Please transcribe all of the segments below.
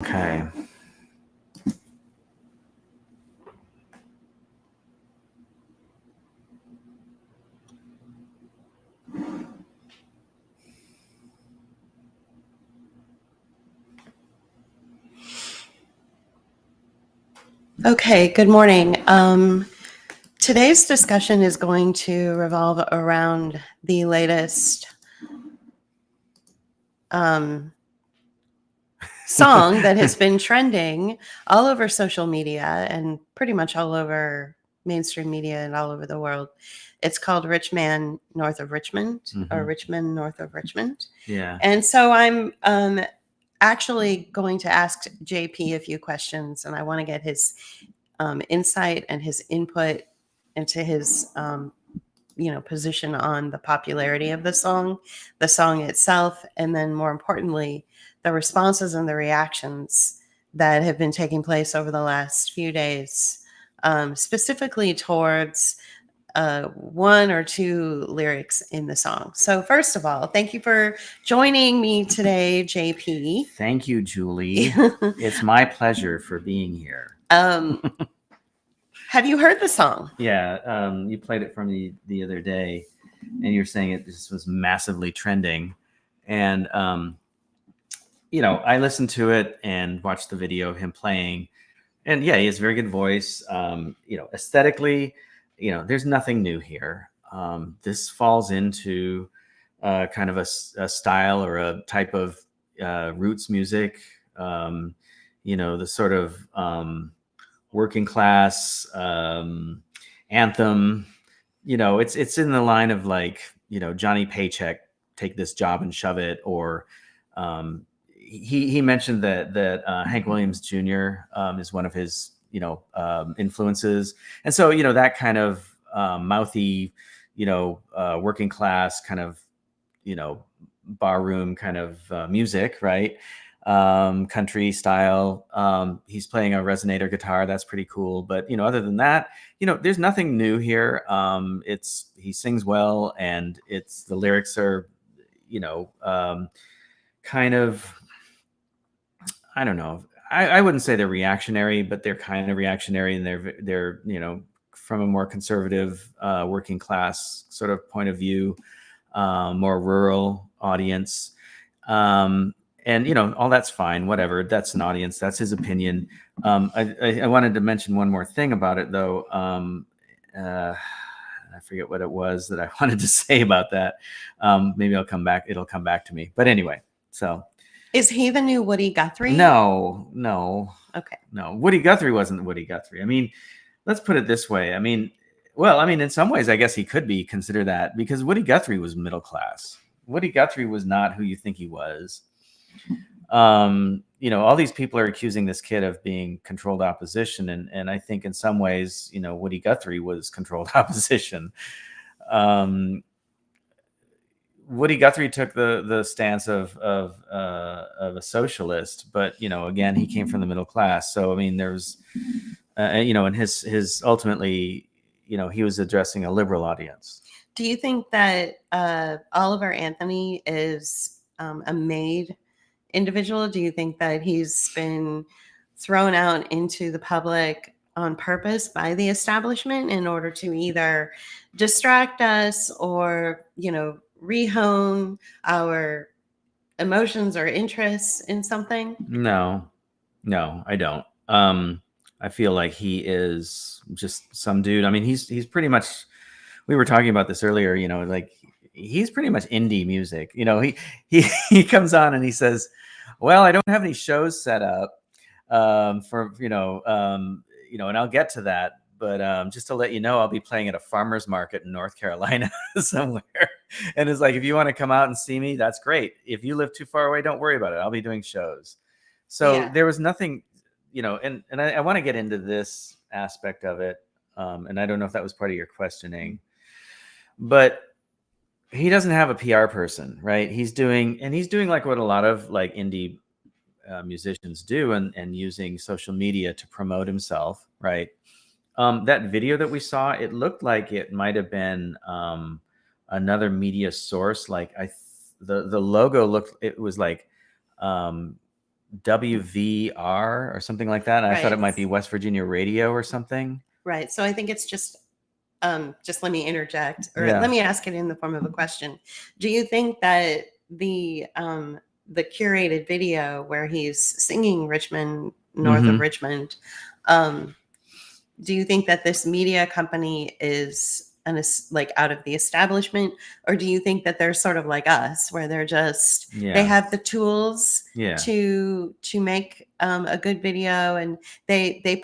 Okay. Okay, good morning. Today's discussion is going to revolve around the latest song that has been trending all over social media and pretty much all over mainstream media and all over the world. It's called Man North of Richmond, or Richmond North of Richmond. Yeah. And so I'm actually going to ask JP a few questions, and I want to get his insight and his input into his position on the popularity of the song itself, and then more importantly, the responses and the reactions that have been taking place over the last few days, specifically towards one or two lyrics in the song. So first of all, thank you for joining me today, JP. Thank you, Julie. It's my pleasure for being here. Have you heard the song? Yeah, you played it for me the other day, and you're saying it just was massively trending. And, I listened to it and watched the video of him playing. And yeah, he has a very good voice. Aesthetically, there's nothing new here. This falls into kind of a style or a type of roots music, the sort of working class anthem. It's in the line of like, Johnny Paycheck, take this job and shove it. Or he mentioned that Hank Williams Jr. Is one of his influences, and so that kind of mouthy, working class kind of barroom kind of music, right? Country style. He's playing a resonator guitar. That's pretty cool. But, other than that, there's nothing new here. He sings well, and the lyrics are, kind of, I don't know. I wouldn't say they're reactionary, but they're kind of reactionary, and they're, from a more conservative, working class sort of point of view, more rural audience. And, all that's fine, whatever. That's an audience. That's his opinion. I wanted to mention one more thing about it, though. I forget what it was that I wanted to say about that. Maybe I'll come back. It'll come back to me. But anyway, so. Is he the new Woody Guthrie? No. Okay. No, Woody Guthrie wasn't Woody Guthrie. I mean, let's put it this way. I mean, in some ways, I guess he could be considered that, because Woody Guthrie was middle class. Woody Guthrie was not who you think he was. All these people are accusing this kid of being controlled opposition. And I think in some ways, Woody Guthrie was controlled opposition. Woody Guthrie took the stance of a socialist, but, again, he came from the middle class. So, I mean, there's, and his ultimately, he was addressing a liberal audience. Do you think that Oliver Anthony is a made individual? Do you think that he's been thrown out into the public on purpose by the establishment in order to either distract us or, rehone our emotions or interests in something? No, I don't. I feel like he is just some dude. I mean, he's pretty much, we were talking about this earlier, like he's pretty much indie music. He comes on and he says, well, I don't have any shows set up for, and I'll get to that. But just to let you know, I'll be playing at a farmer's market in North Carolina somewhere. And it's like, if you want to come out and see me, that's great. If you live too far away, don't worry about it. I'll be doing shows. So There was nothing, and I want to get into this aspect of it. And I don't know if that was part of your questioning, but he doesn't have a PR person, right? He's doing like what a lot of like indie musicians do, and using social media to promote himself, right? That video that we saw, it looked like it might have been another media source. Like the logo looked, it was like WVR or something like that. And I thought it might be West Virginia Radio or something. Right. So I think it's just let me interject, or Yeah. let me ask it in the form of a question. Do you think that the curated video where he's singing Richmond, North of Richmond, do you think that this media company is like out of the establishment, or do you think that they're sort of like us, where they're just they have the tools to make a good video, and they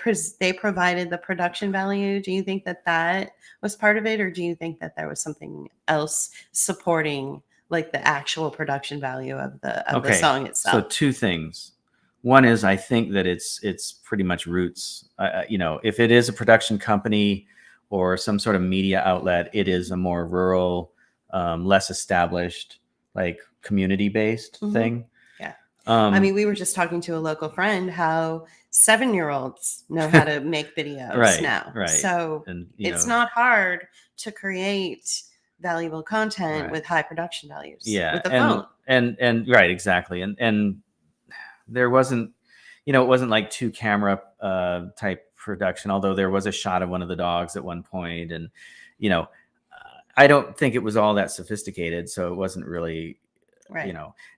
provided the production value? Do you think that that was part of it, or do you think that there was something else supporting like the actual production value of the song itself? So two things. One is I think that it's pretty much roots. If it is a production company or some sort of media outlet, it is a more rural, less established, like community-based thing. Yeah. I mean, we were just talking to a local friend how 7-year-olds know how to make videos now. Right. So it's not hard to create valuable content with high production values. Yeah. With the phone. And right, exactly. And there wasn't, it wasn't like 2-camera type production, although there was a shot of one of the dogs at one point. And, I don't think it was all that sophisticated. So it wasn't really,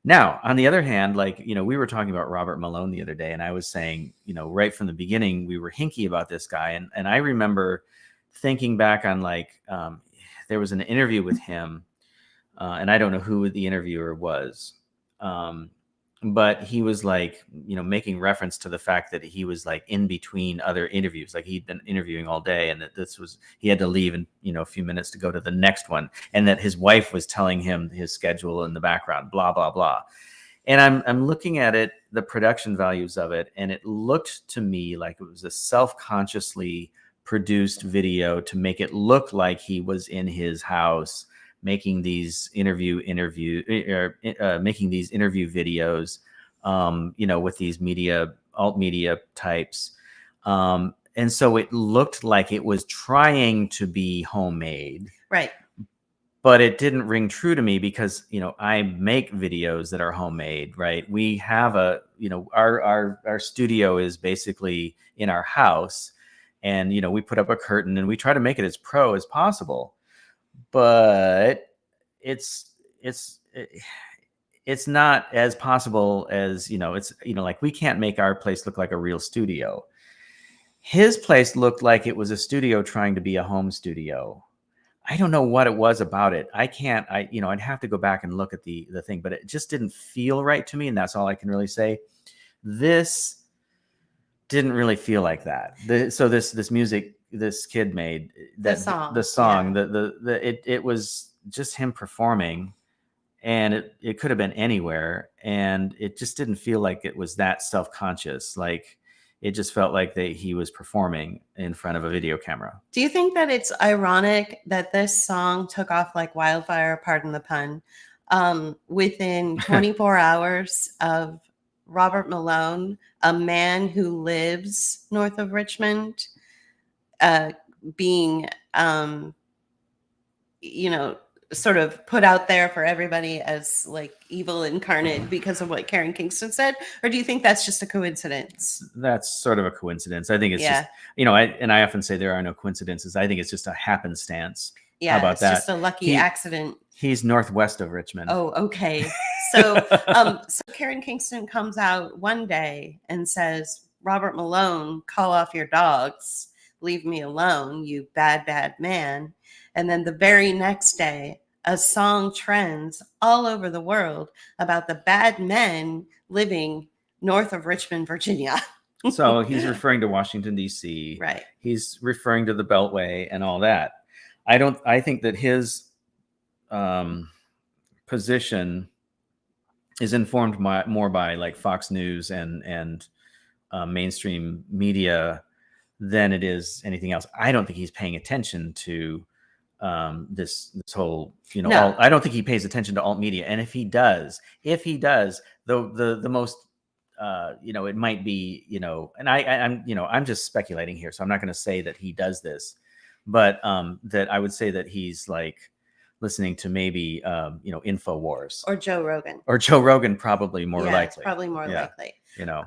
Now, on the other hand, like, we were talking about Robert Malone the other day, and I was saying, right from the beginning, we were hinky about this guy. And I remember thinking back on like, there was an interview with him, and I don't know who the interviewer was. But he was like, making reference to the fact that he was like in between other interviews, like he'd been interviewing all day, and that he had to leave in, a few minutes to go to the next one. And that his wife was telling him his schedule in the background, blah, blah, blah. And I'm looking at it, the production values of it. And it looked to me like it was a self-consciously produced video to make it look like he was in his house making these interview videos, with these alt media types. And so it looked like it was trying to be homemade. Right. But it didn't ring true to me because, I make videos that are homemade, right? We have our studio is basically in our house, and, we put up a curtain and we try to make it as pro as possible. But it's not as possible as, it's, like we can't make our place look like a real studio. His place looked like it was a studio trying to be a home studio. I don't know what it was about it. I'd have to go back and look at the thing, but it just didn't feel right to me. And that's all I can really say. This didn't really feel like that. So this music this kid made, the song, it was just him performing, and it could have been anywhere, and it just didn't feel like it was that self-conscious. Like it just felt like he was performing in front of a video camera. Do you think that it's ironic that this song took off like wildfire, pardon the pun, within 24 hours of Robert Malone, a man who lives north of Richmond, being, sort of put out there for everybody as like evil incarnate because of what Karen Kingston said? Or do you think that's just a coincidence? That's sort of a coincidence. I think it's just, I often say there are no coincidences. I think it's just a happenstance. Yeah. How about it's that? Just a lucky accident. He's northwest of Richmond. Oh, okay. So, so Karen Kingston comes out one day and says, Robert Malone, call off your dogs. Leave me alone, you bad, bad man. And then the very next day, a song trends all over the world about the bad men living north of Richmond, Virginia. So he's referring to Washington, D.C. Right. He's referring to the Beltway and all that. I think that his position is informed more by like Fox News and mainstream media than it is anything else. I don't think he's paying attention to this whole, No. I don't think he pays attention to alt media. And if he does, the most, it might be, and I'm just speculating here, so I'm not going to say that he does this, but that I would say that he's like listening to maybe, InfoWars or Joe Rogan, probably more likely. It's probably more likely. you know.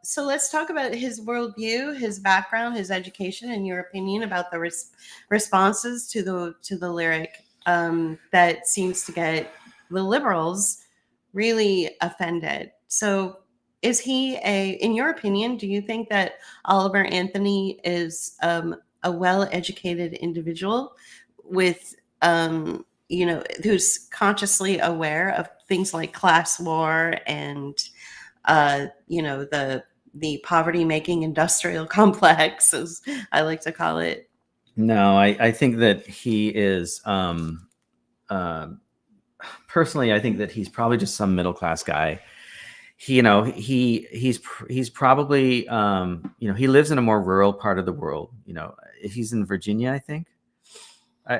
So let's talk about his worldview, his background, his education, and your opinion about the responses to the lyric that seems to get the liberals really offended. So, is he in your opinion, do you think that Oliver Anthony is a well-educated individual with, who's consciously aware of things like class war and the poverty making industrial complex, as I like to call it? No, I think that he is uh, personally, I think that he's probably just some middle class guy. He's probably he lives in a more rural part of the world. He's in Virginia, I think.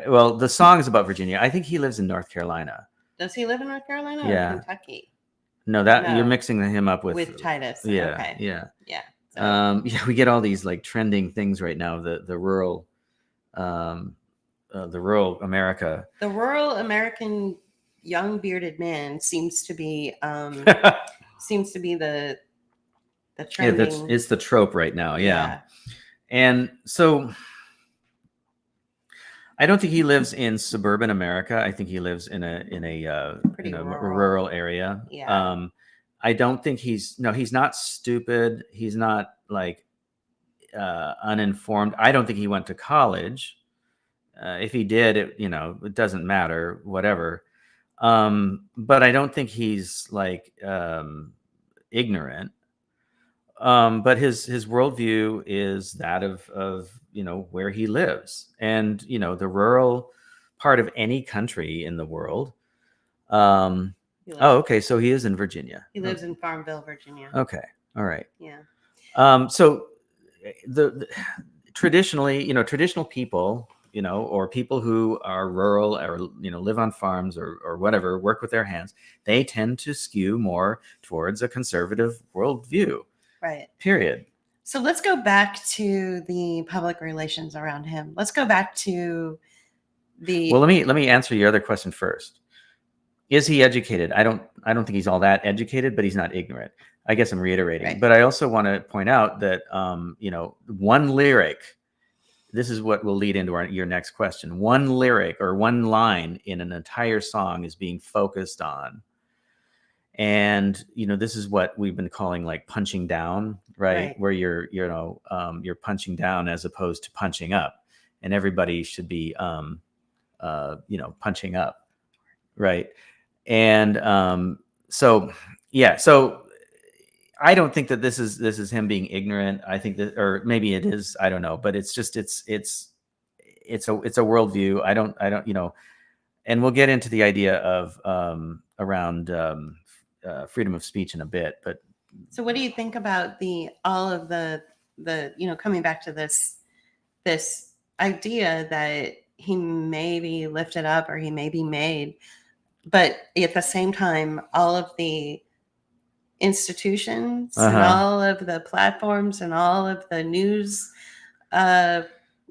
Well, the song is about Virginia. I think he lives in North Carolina. Does he live in North Carolina or Yeah. Kentucky? No, that you're No. mixing him up With Titus. Yeah, Okay. yeah. Yeah. So, Yeah, we get all these like trending things right now. The rural, the rural America. the rural American young bearded man seems to be the Yeah, trending. it's the trope right now. Yeah. Yeah. And so I don't think he lives in suburban America. I think he lives in a Pretty rural area. Yeah. I don't think he's not stupid. He's not like uninformed. I don't think he went to college. If he did, it doesn't matter, whatever. But I don't think he's like ignorant. But his worldview is that of where he lives, and the rural part of any country in the world. Okay, so he is in Virginia. He lives in Farmville, Virginia. Okay, all right. Yeah. So the traditionally, traditional people, or people who are rural or live on farms or whatever, work with their hands, they tend to skew more towards a conservative worldview. Right. Period. So let's go back to the public relations around him. Let's go back to the. Well, let me answer your other question first. Is he educated? I don't think he's all that educated, but he's not ignorant. I guess I'm reiterating. Right. But I also want to point out that one lyric. This is what will lead into your next question. One lyric or one line in an entire song is being focused on. And this is what we've been calling like punching down, right? Where you're punching down as opposed to punching up, and everybody should be punching up, right? And so I don't think that this is him being ignorant. I think that, or maybe it is, I don't know, but it's just it's a worldview. I don't and we'll get into the idea of around freedom of speech in a bit. But so what do you think about all of the coming back to this idea that he may be lifted up or he may be made, but at the same time all of the institutions and all of the platforms and all of the news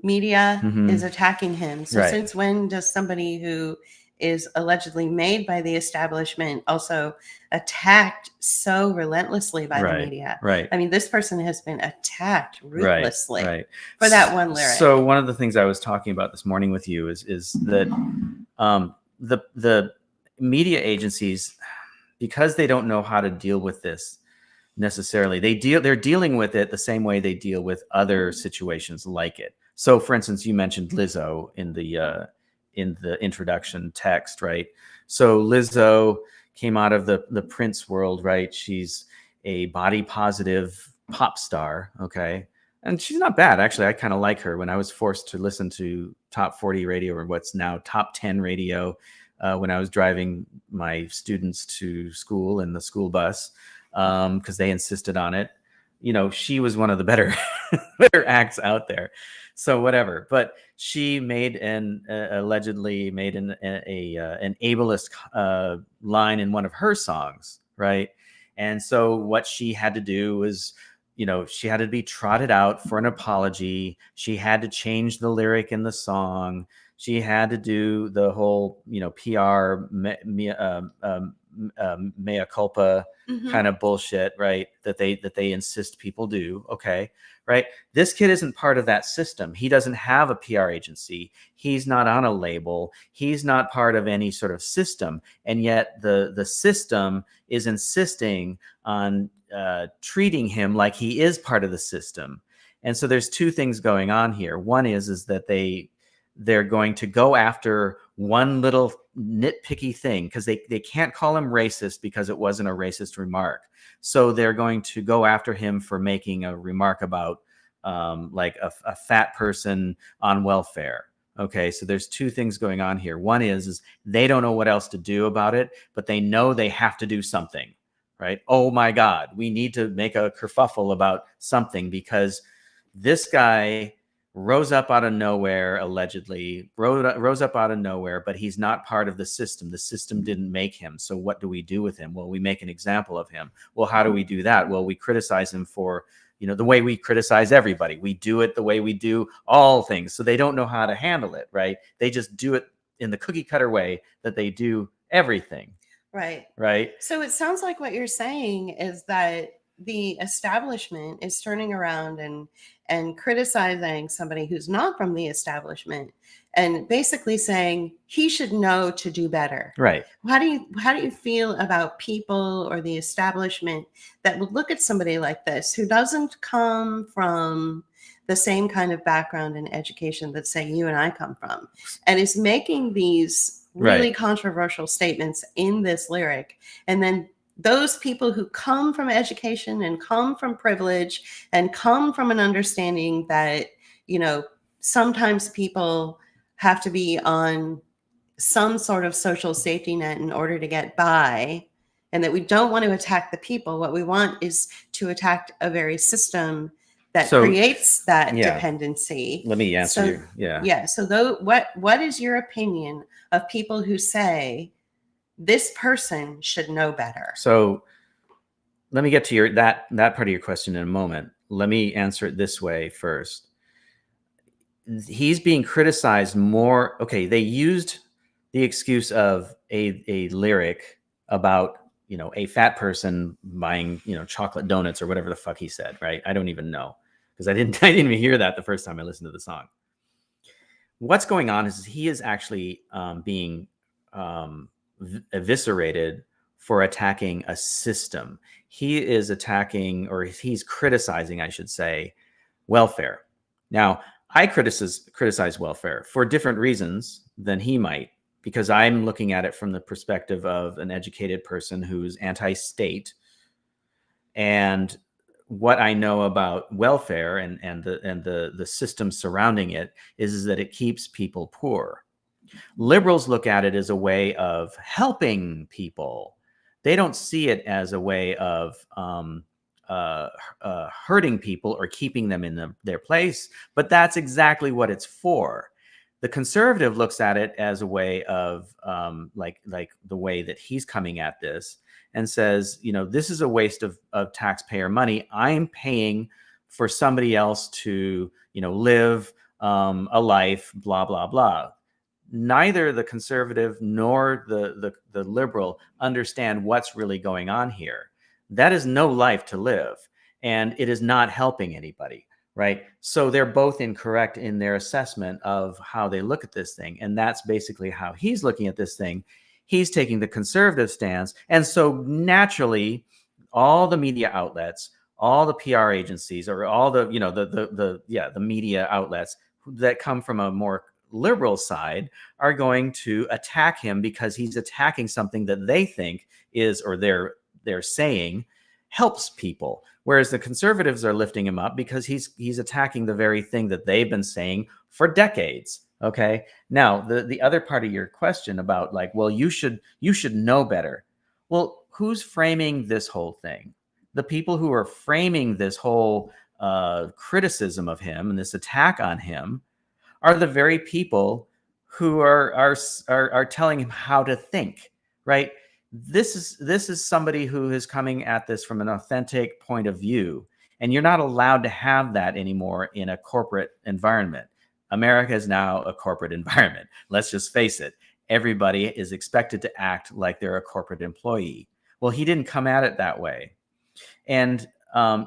media is attacking him? So since when does somebody who is allegedly made by the establishment also attacked so relentlessly by the media? Right. I mean, this person has been attacked ruthlessly for that one lyric. So one of the things I was talking about this morning with you is that the media agencies, because they don't know how to deal with this necessarily, they're dealing with it the same way they deal with other situations like it. So for instance, you mentioned Lizzo in the introduction text, right? So Lizzo came out of the Prince world, right? She's a body positive pop star, okay? And she's not bad, actually. I kind of like her. When I was forced to listen to Top 40 radio, or what's now Top 10 radio, when I was driving my students to school in the school bus, because they insisted on it, she was one of the better acts out there. So whatever, but she allegedly made an ableist line in one of her songs, right? And so what she had to do was, she had to be trotted out for an apology. She had to change the lyric in the song. She had to do the whole, PR mea culpa Hmm. kind of bullshit, right? That they insist people do. Okay, right? This kid isn't part of that system. He doesn't have a PR agency. He's not on a label. He's not part of any sort of system. And yet the system is insisting on treating him like he is part of the system. And so there's two things going on here. One is that they're going to go after one little nitpicky thing because they can't call him racist because it wasn't a racist remark. So they're going to go after him for making a remark about like a fat person on welfare. Okay, so there's two things going on here. One is they don't know what else to do about it, but they know they have to do something, right? Oh my God, we need to make a kerfuffle about something because this guy rose up out of nowhere, allegedly, rose up out of nowhere, but he's not part of the system. The system didn't make him. So what do we do with him? Well, we make an example of him. Well, how do we do that? Well, we criticize him for, the way we criticize everybody. We do it the way we do all things. So they don't know how to handle it, right? They just do it in the cookie cutter way that they do everything. Right. Right. So it sounds like what you're saying is that the establishment is turning around and criticizing somebody who's not from the establishment and basically saying he should know to do better. Right. How do you feel about people or the establishment that would look at somebody like this who doesn't come from the same kind of background and education that say you and I come from and is making these really controversial statements in this lyric, and then those people who come from education and come from privilege and come from an understanding that sometimes people have to be on some sort of social safety net in order to get by, and that we don't want to attack the people. What we want is to attack a very system that creates that dependency. Let me answer you. Yeah. So what is your opinion of people who say this person should know better? So let me get to that part of your question in a moment. Let me answer it this way first. He's being criticized more. Okay, they used the excuse of a lyric about a fat person buying chocolate donuts or whatever the fuck he said, right? I don't even know because I didn't even hear that the first time I listened to the song. What's going on is he is actually being eviscerated for attacking a system. He is attacking, or he's criticizing, I should say, welfare. Now, I criticize welfare for different reasons than he might, because I'm looking at it from the perspective of an educated person who's anti-state. And what I know about welfare and the system surrounding it is that it keeps people poor. Liberals look at it as a way of helping people. They don't see it as a way of hurting people or keeping them in their place, but that's exactly what it's for. The conservative looks at it as a way of like the way that he's coming at this and says, this is a waste of taxpayer money. I'm paying for somebody else to, live a life, blah, blah, blah. Neither the conservative nor the liberal understand what's really going on here. That is no life to live, and it is not helping anybody, right? So they're both incorrect in their assessment of how they look at this thing, and that's basically how he's looking at this thing. He's taking the conservative stance, and so naturally, all the media outlets, all the PR agencies, or all the the media outlets that come from a more liberal side are going to attack him because he's attacking something that they think is, or they're saying helps people, whereas the conservatives are lifting him up because he's attacking the very thing that they've been saying for decades. Okay, now the other part of your question about like, well, you should know better. Well, who's framing this whole thing? The people who are framing this whole criticism of him and this attack on him are the very people who are telling him how to think, right? This is somebody who is coming at this from an authentic point of view, and you're not allowed to have that anymore in a corporate environment. America is now a corporate environment. Let's just face it. everybody is expected to act like they're a corporate employee. Well, he didn't come at it that way. And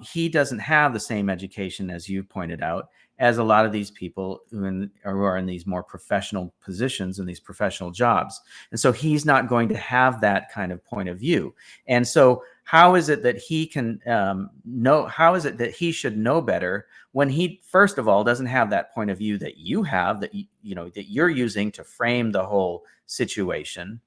he doesn't have the same education, as you pointed out, as a lot of these people who are in these more professional positions and these professional jobs. And so he's not going to have that kind of point of view. And so how is it that he can know, how is it that he should know better when he, first of all, doesn't have that point of view that you have, that that you're using to frame the whole situation?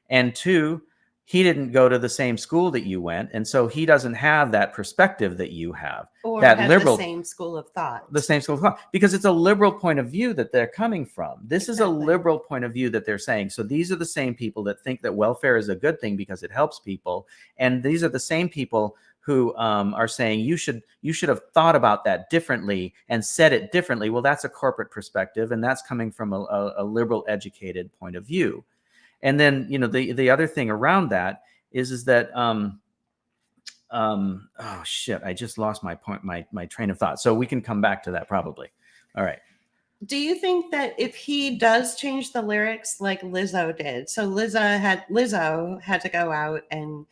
And two, he didn't go to the same school that you went, and so he doesn't have that perspective that you have, Or that have liberal, the same school of thought. the same school of thought, because it's a liberal point of view that they're coming from. This is a Exactly. liberal point of view that they're saying. So these are the same people that think that welfare is a good thing because it helps people, and these are the same people who are saying you should have thought about that differently and said it differently. Well, that's a corporate perspective, and that's coming from a liberal, educated point of view. And then the other thing around that is that oh shit, I just lost my point, my train of thought. So we can come back to that probably. All right. Do you think that if he does change the lyrics like Lizzo did, so Lizzo had to go out and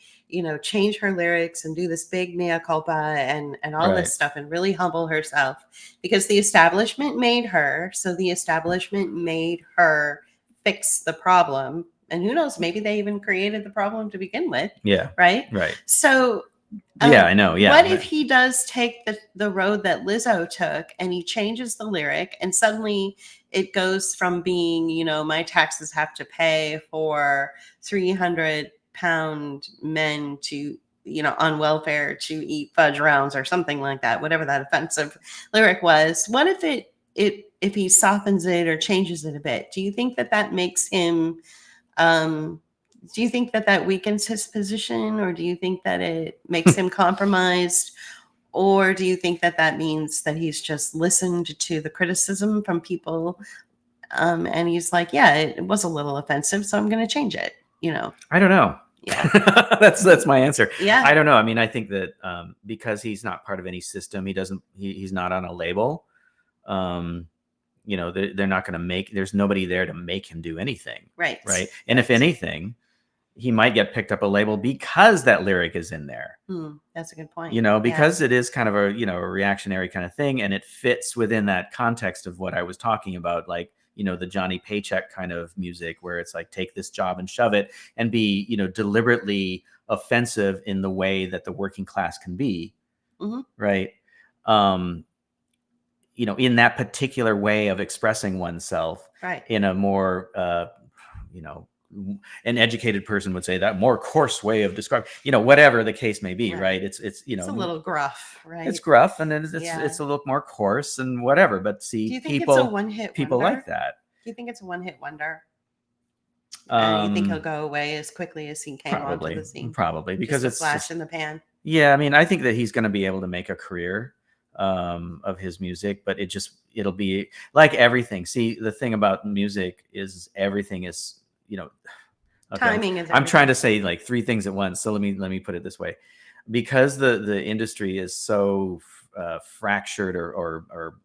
change her lyrics and do this big mea culpa and all Right. this stuff and really humble herself because the establishment made her, so the establishment made her fix the problem. And who knows, maybe they even created the problem to begin with. Yeah. Right. Right. So Yeah, I know. Yeah. What if he does take the road that Lizzo took and he changes the lyric and suddenly it goes from being, my taxes have to pay for 300-pound men to, on welfare to eat fudge rounds or something like that, whatever that offensive lyric was. What if if he softens it or changes it a bit? Do you think that makes him do you think that weakens his position, or do you think that it makes him compromised, or do you think that means that he's just listened to the criticism from people and he's like, yeah, it was a little offensive, so I'm going to change it? I don't know. Yeah. That's my answer. Yeah. I don't know. I mean, I think that because he's not part of any system, he's not on a label. They're not going to make, there's nobody there to make him do anything. Right. Right. And if anything, he might get picked up a label because that lyric is in there. That's a good point. Because it is kind of a reactionary kind of thing, and it fits within that context of what I was talking about, like, the Johnny Paycheck kind of music, where it's like, take this job and shove it, and be, deliberately offensive in the way that the working class can be. Mm-hmm. Right. In that particular way of expressing oneself, right, in a more, an educated person would say that more coarse way of describing, whatever the case may be. Right. It's it's a little gruff, right? It's gruff, and then it's a little more coarse and whatever. But see, do you think it's a one-hit people wonder? like that. Do you think it's a one-hit wonder? You think he'll go away as quickly as he came onto the scene? Probably, because it's a flash in the pan. Yeah, I mean, I think that he's going to be able to make a career of his music, but it'll be like everything. See, the thing about music is everything is, okay, timing is everything. I'm trying to say like three things at once. So let me put it this way. Because the industry is so fractured or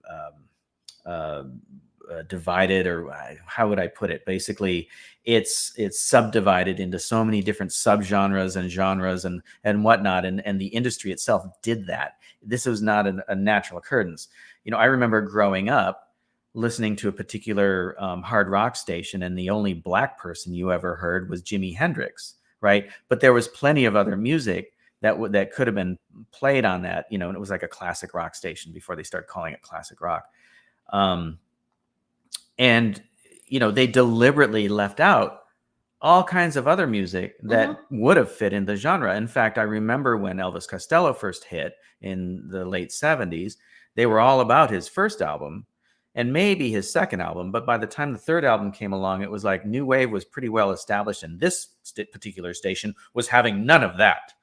divided, or how would I put it? Basically, it's subdivided into so many different subgenres and genres and whatnot, and the industry itself did that. This was not a natural occurrence. I remember growing up listening to a particular hard rock station, and the only black person you ever heard was Jimi Hendrix, right? But there was plenty of other music that could have been played on that, and it was like a classic rock station before they started calling it classic rock. And they deliberately left out all kinds of other music that would have fit in the genre. In fact, I remember when Elvis Costello first hit in the late 70s, they were all about his first album and maybe his second album. But by the time the third album came along, it was like New Wave was pretty well established, and this particular station was having none of that.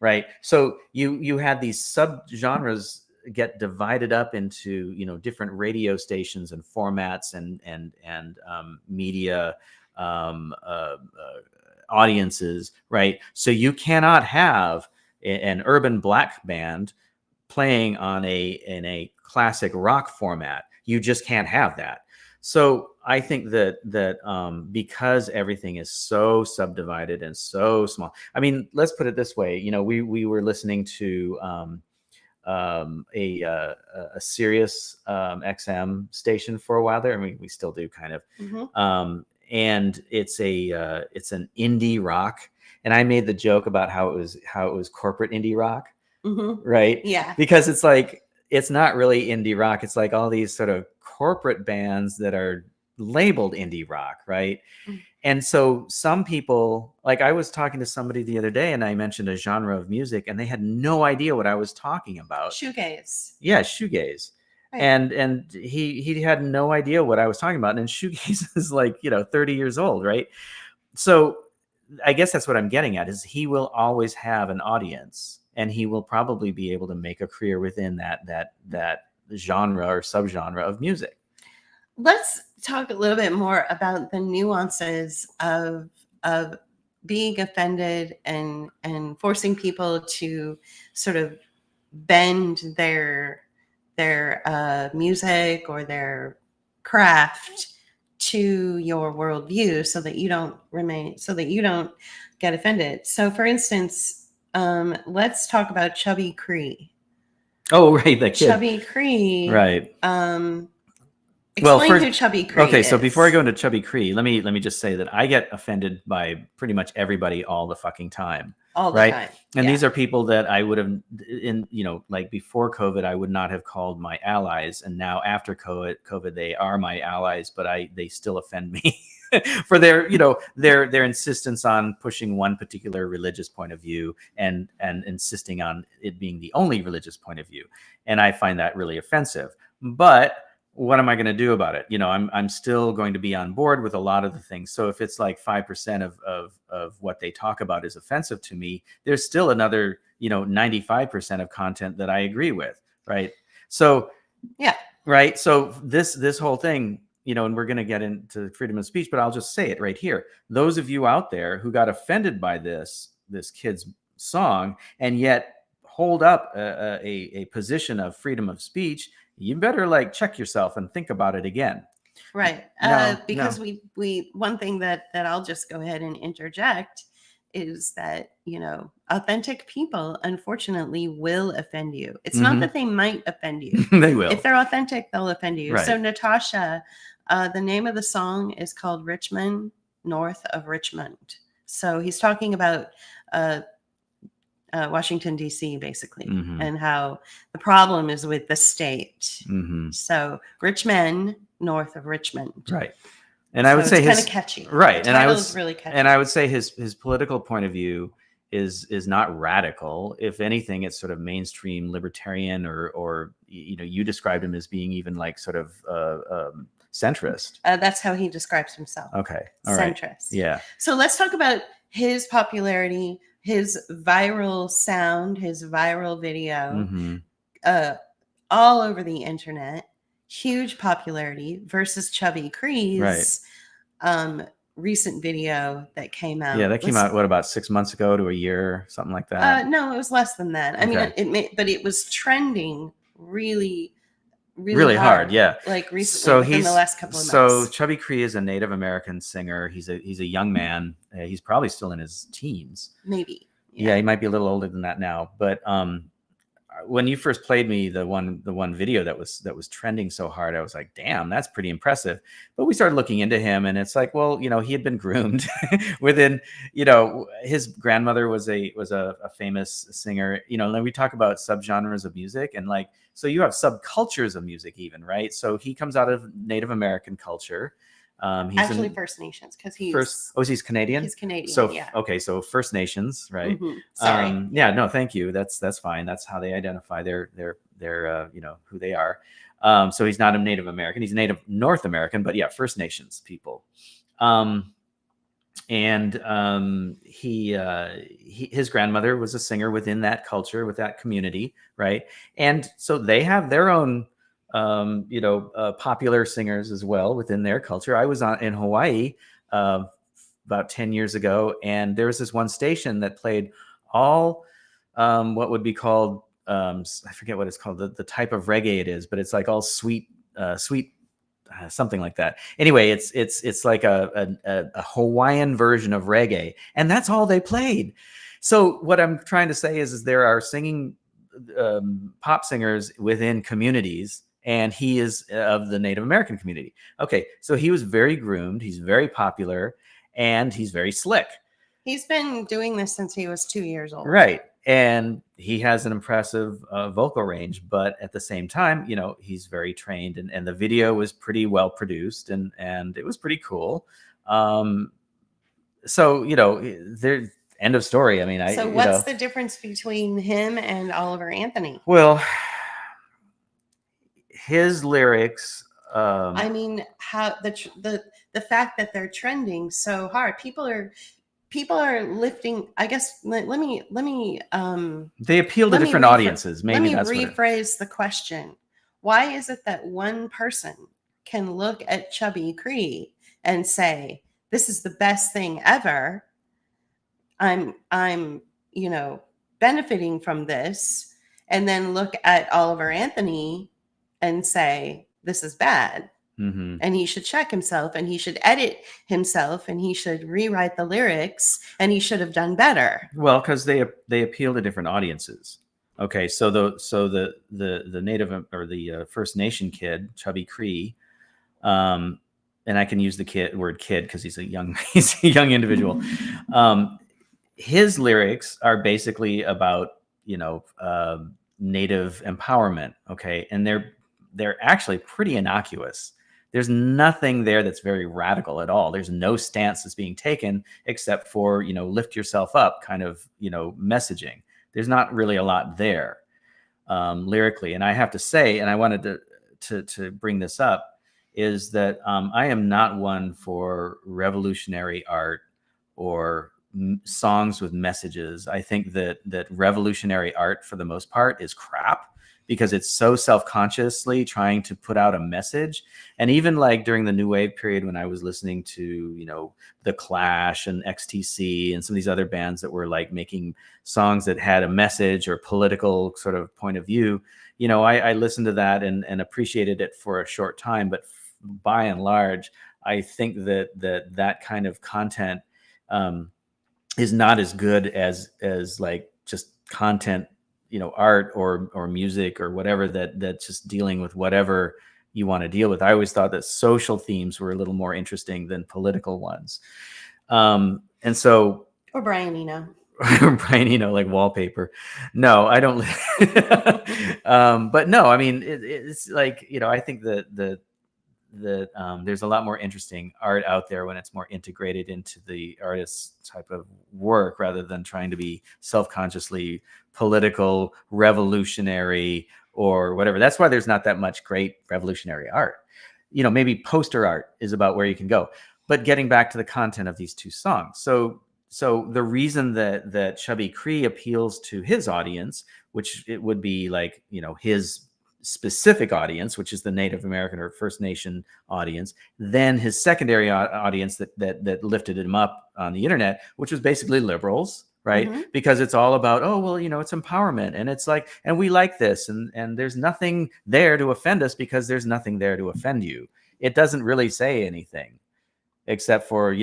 Right. So you had these subgenres get divided up into, different radio stations and formats and media audiences, right? So you cannot have an urban black band playing in a classic rock format. You just can't have that. So I think that because everything is so subdivided and so small. I mean, let's put it this way. You know, we were listening to a Sirius XM station for a while there. I mean, we still do kind of. And it's an indie rock. And I made the joke about how it was corporate indie rock, right? Yeah. Because it's like it's not really indie rock. It's like all these sort of corporate bands that are labeled indie rock, right? And so some people, like I was talking to somebody the other day and I mentioned a genre of music and they had no idea what I was talking about. Shoegaze. Yeah, shoegaze. Right. And he had no idea what I was talking about. And shoegaze is like, 30 years old, right? So I guess that's what I'm getting at is he will always have an audience and he will probably be able to make a career within that genre or subgenre of music. Let's talk a little bit more about the nuances of being offended and forcing people to sort of bend their music or their craft to your worldview so that you don't get offended. So for instance, let's talk about Chubby Cree. Oh, right, the kid. Chubby Cree. Right. Explain who Chubby Cree okay, is. so before I go into Chubby Cree, let me just say that I get offended by pretty much everybody all the fucking time. All the right? time. And these are people that I would have, like before COVID, I would not have called my allies, and now after COVID, they are my allies, but they still offend me for their insistence on pushing one particular religious point of view and insisting on it being the only religious point of view, and I find that really offensive. But what am I going to do about it? I'm still going to be on board with a lot of the things. So if it's like 5% of what they talk about is offensive to me, there's still another, 95% of content that I agree with. Right. So, yeah. Right. So this whole thing, and we're going to get into freedom of speech, but I'll just say it right here. Those of you out there who got offended by this kid's song and yet hold up a position of freedom of speech, you better check yourself and think about it again. Right. Because we one thing that I'll just go ahead and interject is that, authentic people unfortunately will offend you. It's not that they might offend you. They will. If they're authentic, they'll offend you. Right. So Natasha, the name of the song is called Man North of Richmond. So he's talking about Washington, D.C., basically, and how the problem is with the state. So rich men north of Richmond. Right. And I would say it's kind of catchy. Right. The title is really catchy. And I would say his political point of view is not radical. If anything, it's sort of mainstream libertarian or you described him as being even sort of centrist. That's how he describes himself. Okay. All right. Centrist. Yeah. So let's talk about his popularity, his viral sound, his viral video, all over the internet, huge popularity versus Chubby Cree's recent video that came out. Yeah, that came out, what, about 6 months ago to a year, something like that? No, it was less than that. I mean, but it was trending really hard. Yeah. Recently, within the last couple of months. So Chubby Cree is a Native American singer. He's a young man. He's probably still in his teens. Maybe. Yeah, he might be a little older than that now. But when you first played me the one video that was trending so hard, I was like, damn, that's pretty impressive. But we started looking into him, and it's like, well, he had been groomed within, his grandmother was a famous singer. And we talk about subgenres of music, and so you have subcultures of music even, right? So he comes out of Native American culture. He's actually First Nations, because he's Canadian. He's Canadian. So yeah. Okay, so First Nations, right? Sorry. Yeah, no, thank you. That's fine. That's how they identify their who they are. So he's not a Native American. He's a Native North American, but yeah, First Nations people. His grandmother was a singer within that culture, with that community, right? And so they have their own popular singers as well within their culture. I was in Hawaii about 10 years ago, and there was this one station that played all what would be called, I forget what it's called, the type of reggae it is, but it's all sweet something like that. Anyway, it's like a Hawaiian version of reggae, and that's all they played. So what I'm trying to say is there are singing pop singers within communities, and he is of the Native American community. Okay, so he was very groomed, he's very popular, and he's very slick. He's been doing this since he was 2 years old. Right. And he has an impressive vocal range, but at the same time, he's very trained, and the video was pretty well produced, and it was pretty cool. So, there, end of story. I mean, So what's the difference between him and Oliver Anthony? Well, his lyrics. I mean, how the fact that they're trending so hard, people are lifting. I guess let me they appeal to different audiences. Maybe let me rephrase the question. Why is it that one person can look at Chubby Cree and say, "This is the best thing ever. I'm benefiting from this," and then look at Oliver Anthony and say, "This is bad." Mm-hmm. And he should check himself, and he should edit himself, and he should rewrite the lyrics, and he should have done better. Well, because they appeal to different audiences. Okay, so the Native or the First Nation kid, Chubby Cree, and I can use the word kid because he's a young individual. His lyrics are basically about Native empowerment. Okay, and they're actually pretty innocuous. There's nothing there that's very radical at all. There's no stance that's being taken except for, lift yourself up kind of, messaging. There's not really a lot there lyrically. And I have to say, and I wanted to bring this up, is that I am not one for revolutionary art or songs with messages. I think that revolutionary art for the most part is crap, because it's so self-consciously trying to put out a message. And even like during the new wave period, when I was listening to, The Clash and XTC and some of these other bands that were like making songs that had a message or political sort of point of view, I listened to that and appreciated it for a short time. But by and large, I think that kind of content is not as good as like just content, art or music or whatever that's just dealing with whatever you want to deal with. I always thought that social themes were a little more interesting than political ones. And so, or Brian Eno. Brian Eno, like wallpaper. No, I don't. But no, I mean, it's like, I think that there's a lot more interesting art out there when it's more integrated into the artist's type of work, rather than trying to be self-consciously political, revolutionary, or whatever. That's why there's not that much great revolutionary art. Maybe poster art is about where you can go. But getting back to the content of these two songs. So the reason that Chubby Cree appeals to his audience, which it would be like, his specific audience, which is the Native American or First Nation audience, then his secondary audience that lifted him up on the internet, which was basically liberals, right? Mm-hmm. Because it's all about, oh, well, it's empowerment, and it's like, and we like this, and there's nothing there to offend us because there's nothing there to offend you. It doesn't really say anything except for,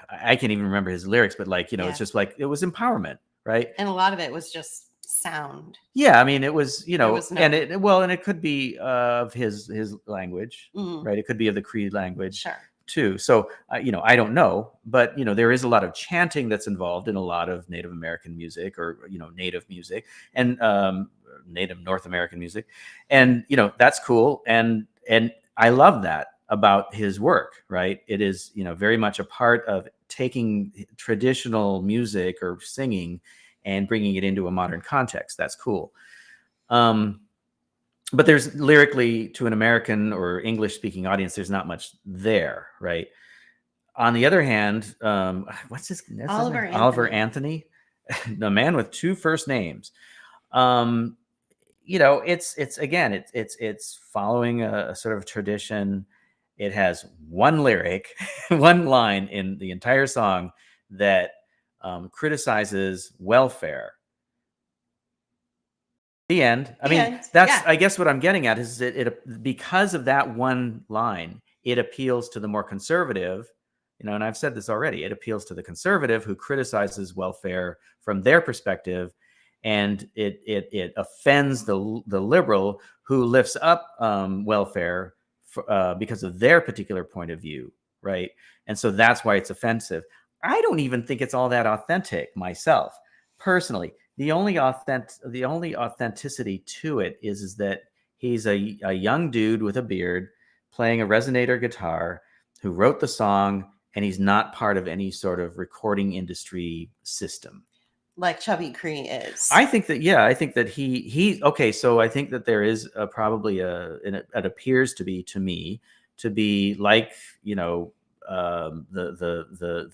I can't even remember his lyrics, but like, it's just like, it was empowerment, right? And a lot of it was just sound. Yeah, I mean, it was, and it could be of his language, mm-hmm. right? It could be of the Cree language, sure, too. So, I don't know, but there is a lot of chanting that's involved in a lot of Native American music, or Native music, and Native North American music, and that's cool, and I love that about his work, right? It is very much a part of taking traditional music or singing and bringing it into a modern context. That's cool. But there's lyrically, to an American or English speaking audience, there's not much there, right? On the other hand, what's his name? Oliver Anthony, the man with two first names. It's following a sort of tradition. It has one lyric, one line in the entire song that criticizes welfare. The end. I The mean, end. that's, Yeah. I guess what I'm getting at is that it, because of that one line, it appeals to the more conservative, and I've said this already, it appeals to the conservative who criticizes welfare from their perspective, and it offends the liberal who lifts up welfare because of their particular point of view, right? And so that's why it's offensive. I don't even think it's all that authentic myself, personally. The only authenticity to it is that he's a young dude with a beard playing a resonator guitar who wrote the song, and he's not part of any sort of recording industry system. Like Chubby Cree is. I think that he okay. So I think that there is probably it appears to be, to me, to be like, the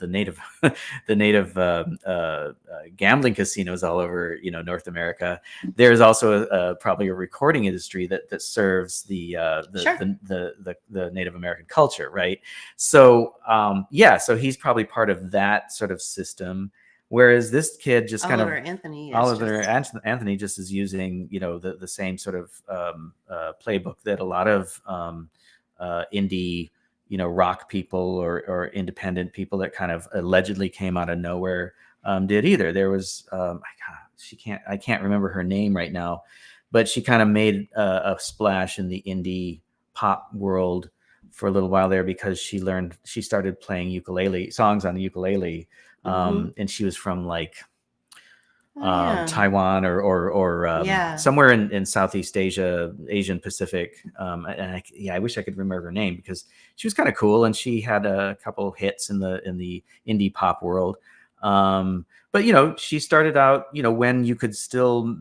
native the native gambling casinos all over North America. There's also probably a recording industry that serves Sure. the Native American culture, right? So so he's probably part of that sort of system. Whereas this kid just Oliver Anthony just is using, the same sort of playbook that a lot of indie, rock people or independent people that kind of allegedly came out of nowhere did either. There was, I can't remember her name right now, but she kind of made a splash in the indie pop world for a little while there because she started playing ukulele songs on the ukulele. And she was from like Taiwan or somewhere in Southeast Asia, Asian Pacific. And I wish I could remember her name because she was kind of cool and she had a couple hits in the indie pop world. But she started out, when you could still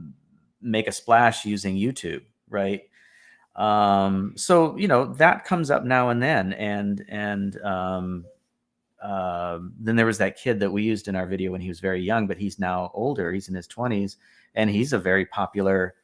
make a splash using YouTube, right? So that comes up now and then, and then there was that kid that we used in our video when he was very young, but he's now older. He's in his 20s, and he's a very popular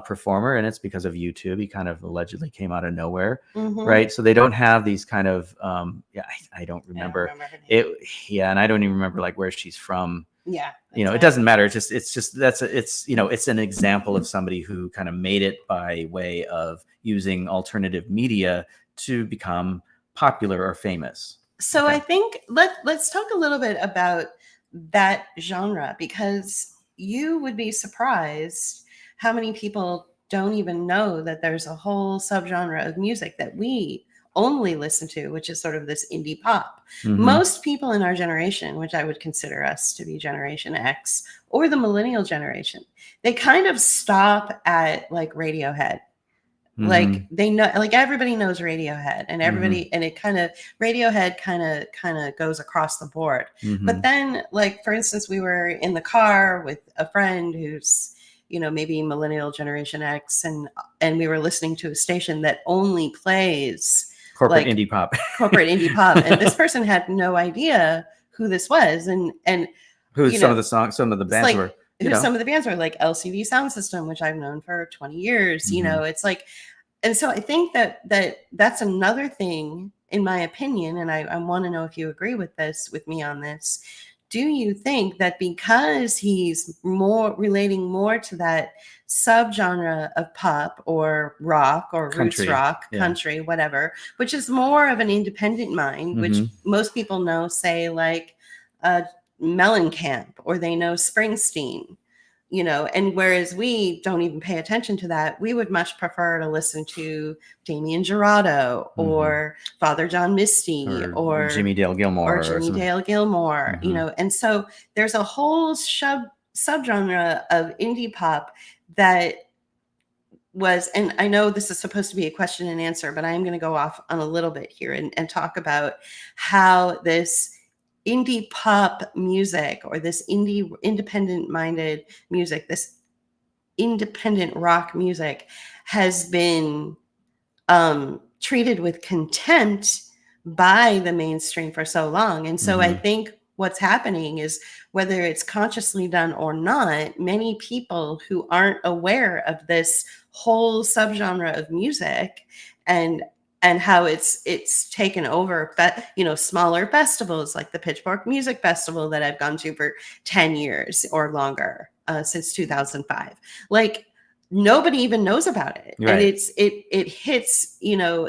performer, and it's because of YouTube. He kind of allegedly came out of nowhere, right? So they don't have these kind of I don't remember it. Yeah, and I don't even remember like where she's from. Yeah, it doesn't matter. It's an example of somebody who kind of made it by way of using alternative media to become popular or famous. So I think let's talk a little bit about that genre, because you would be surprised how many people don't even know that there's a whole subgenre of music that we only listen to, which is sort of this indie pop. Most people in our generation, which I would consider us to be Generation X or the millennial generation, they kind of stop at like Radiohead. Like they know, like everybody knows Radiohead, and everybody, and it kind of Radiohead kind of goes across the board. But then, like for instance, we were in the car with a friend who's maybe millennial Generation X, and we were listening to a station that only plays corporate indie pop, and this person had no idea who this was, and who some of the bands were. Some of the bands were like LCD Sound System, which I've known for 20 years. It's like, and so I think that's another thing, in my opinion, and I want to know if you agree with me on this. Do you think that because he's relating more to that subgenre of pop or rock or country, roots rock, country, whatever, which is more of an independent mind, which most people know, say like Mellencamp, or they know Springsteen, and whereas we don't even pay attention to that, we would much prefer to listen to Damien Jurado or Father John Misty or Jimmy Dale Gilmore and so there's a whole subgenre of indie pop that was, and I know this is supposed to be a question and answer, but I'm going to go off on a little bit here and talk about how this indie pop music, or this independent minded music, this independent rock music, has been treated with contempt by the mainstream for so long. And so I think what's happening is, whether it's consciously done or not, many people who aren't aware of this whole subgenre of music and how it's taken over, smaller festivals like the Pitchfork Music Festival that I've gone to for 10 years or longer, since 2005. Like, nobody even knows about it. Right. And it hits,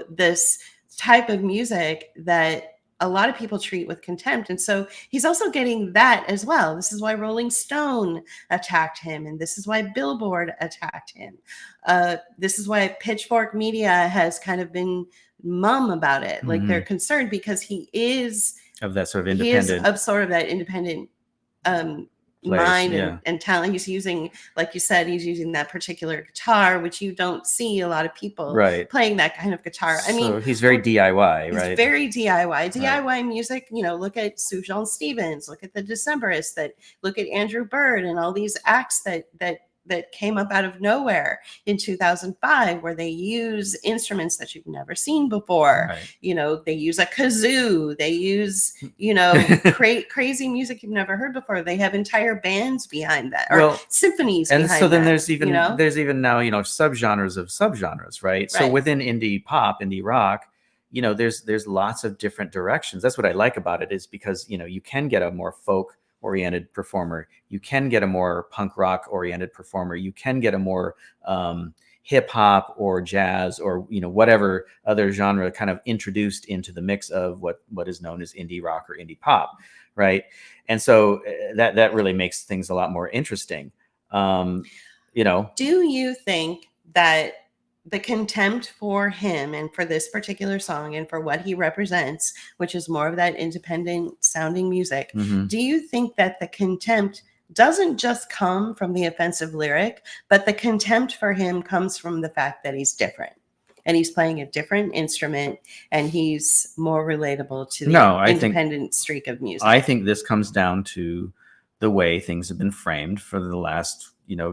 this type of music that a lot of people treat with contempt. And so he's also getting that as well. This is why Rolling Stone attacked him, and this is why Billboard attacked him. This is why Pitchfork Media has kind of been mum about it. Like, they're concerned because he is of that sort of he is independent of sort of that independent mind and talent. He's using, like you said, he's using that particular guitar, which you don't see a lot of people playing that kind of guitar. I mean, he's very DIY, he's right? very DIY music. Look at Sufjan Stevens, look at the Decemberists, look at Andrew Bird, and all these acts that came up out of nowhere in 2005, where they use instruments that you've never seen before. They use a kazoo, they use, crazy music you've never heard before. They have entire bands behind that, or symphonies and behind so then that, there's even now, subgenres of subgenres, right? So within indie pop, indie rock, there's lots of different directions. That's what I like about it, is because, you can get a more folk oriented performer, you can get a more punk rock oriented performer, you can get a more hip hop or jazz or whatever other genre kind of introduced into the mix of what is known as indie rock or indie pop, right? And so that really makes things a lot more interesting. Do you think that the contempt for him and for this particular song and for what he represents, which is more of that independent sounding music, do you think that the contempt doesn't just come from the offensive lyric, but the contempt for him comes from the fact that he's different and he's playing a different instrument and he's more relatable to the independent streak of music? I think this comes down to the way things have been framed for the last,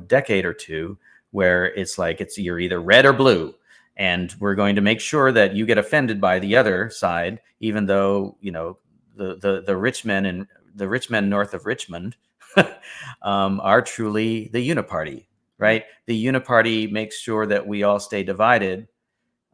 decade or two, where it's like you're either red or blue, and we're going to make sure that you get offended by the other side, even though the rich men and the rich men north of Richmond are truly the uniparty, right? The uniparty makes sure that we all stay divided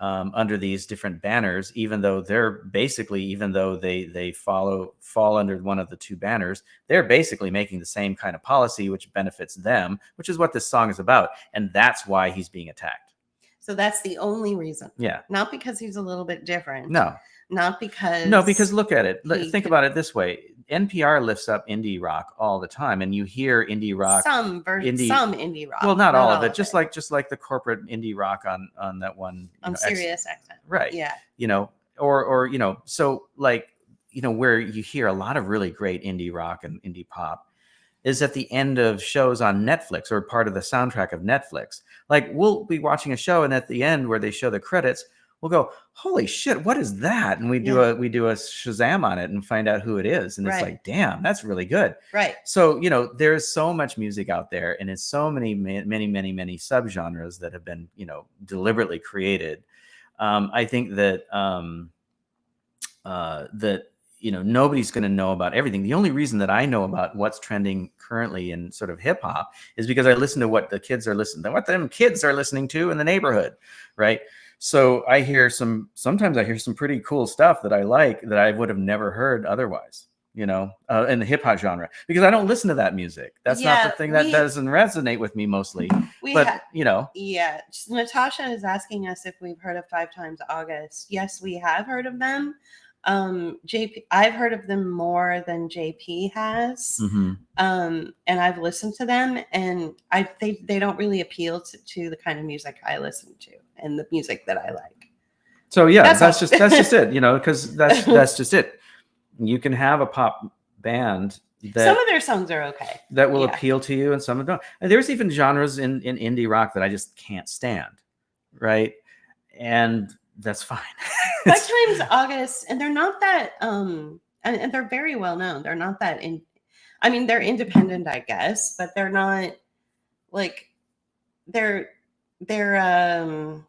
under these different banners, even though they're basically, even though they fall under one of the two banners, they're basically making the same kind of policy, which benefits them, which is what this song is about. And that's why he's being attacked. So that's the only reason. Yeah. Not because he's a little bit different. No. Not because... No, because look at it. Think about it this way. NPR lifts up indie rock all the time, and you hear indie rock. Some indie rock. Well, not all of it. Just like the corporate indie rock on that one. On Sirius XM. Right. Yeah. Or so where you hear a lot of really great indie rock and indie pop is at the end of shows on Netflix or part of the soundtrack of Netflix. Like, we'll be watching a show, and at the end where they show the credits, we'll go, holy shit, what is that? And we do a Shazam on it and find out who it is. And it's like, damn, that's really good. Right. So, there's so much music out there, and it's so many subgenres that have been, deliberately created. I think that nobody's going to know about everything. The only reason that I know about what's trending currently in sort of hip hop is because I listen to what the kids are listening to, what them kids are listening to in the neighborhood. Right. So sometimes I hear some pretty cool stuff that I like that I would have never heard otherwise, in the hip hop genre, because I don't listen to that music. That's not the thing that doesn't resonate with me mostly. Yeah. Natasha is asking us if we've heard of 5 Times August. Yes, we have heard of them. JP, I've heard of them more than JP has. And I've listened to them, and they don't really appeal to the kind of music I listen to and the music that I like. So yeah, that's just it, because that's just it. You can have a pop band that some of their songs are okay, that will appeal to you, and some don't. And there's even genres in indie rock that I just can't stand, right? And that's fine. 5 Times August, and they're not that and they're very well known. They're not that they're independent, I guess, but they're not like they're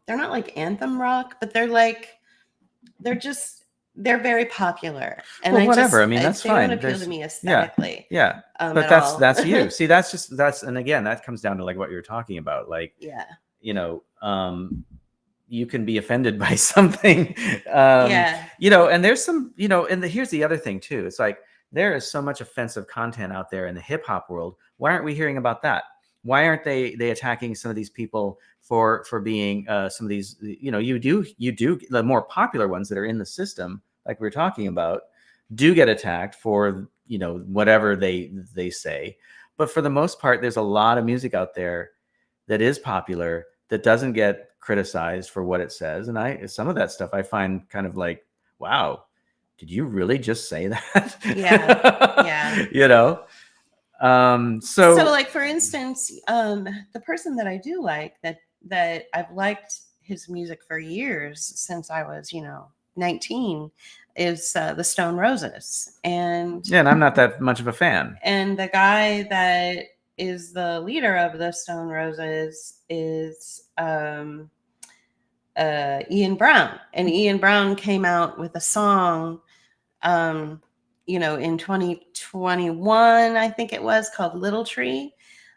not like anthem rock, but they're very popular. And whatever. That's fine. They don't appeal to me aesthetically. Yeah. But that's you. See, and again, that comes down to like what you're talking about. Like, you can be offended by something. And there's some, here's the other thing too. It's like, there is so much offensive content out there in the hip hop world. Why aren't we hearing about that? Why aren't they attacking some of these people for being some of these, you do the more popular ones that are in the system, like we were talking about, do get attacked for whatever they say. But for the most part, there's a lot of music out there that is popular that doesn't get criticized for what it says. And some of that stuff I find kind of like, wow, did you really just say that? Yeah. So like, for instance, the person that I do like, that I've liked his music for years, since I was 19, is the Stone Roses. And I'm not that much of a fan. And the guy that is the leader of the Stone Roses is Ian Brown. And Ian Brown came out with a song in 2021, I think it was, called Little Tree.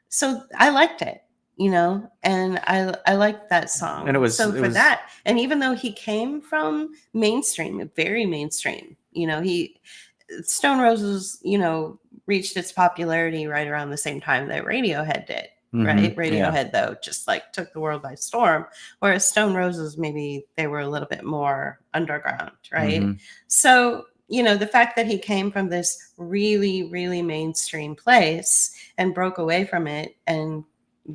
So I liked it, and I liked that song. And it was that. And even though he came from mainstream, very mainstream, Stone Roses, reached its popularity right around the same time that Radiohead did. Mm-hmm. Right? Radiohead, though, just like took the world by storm, whereas Stone Roses, maybe they were a little bit more underground, right? Mm-hmm. So, the fact that he came from this really, really mainstream place and broke away from it and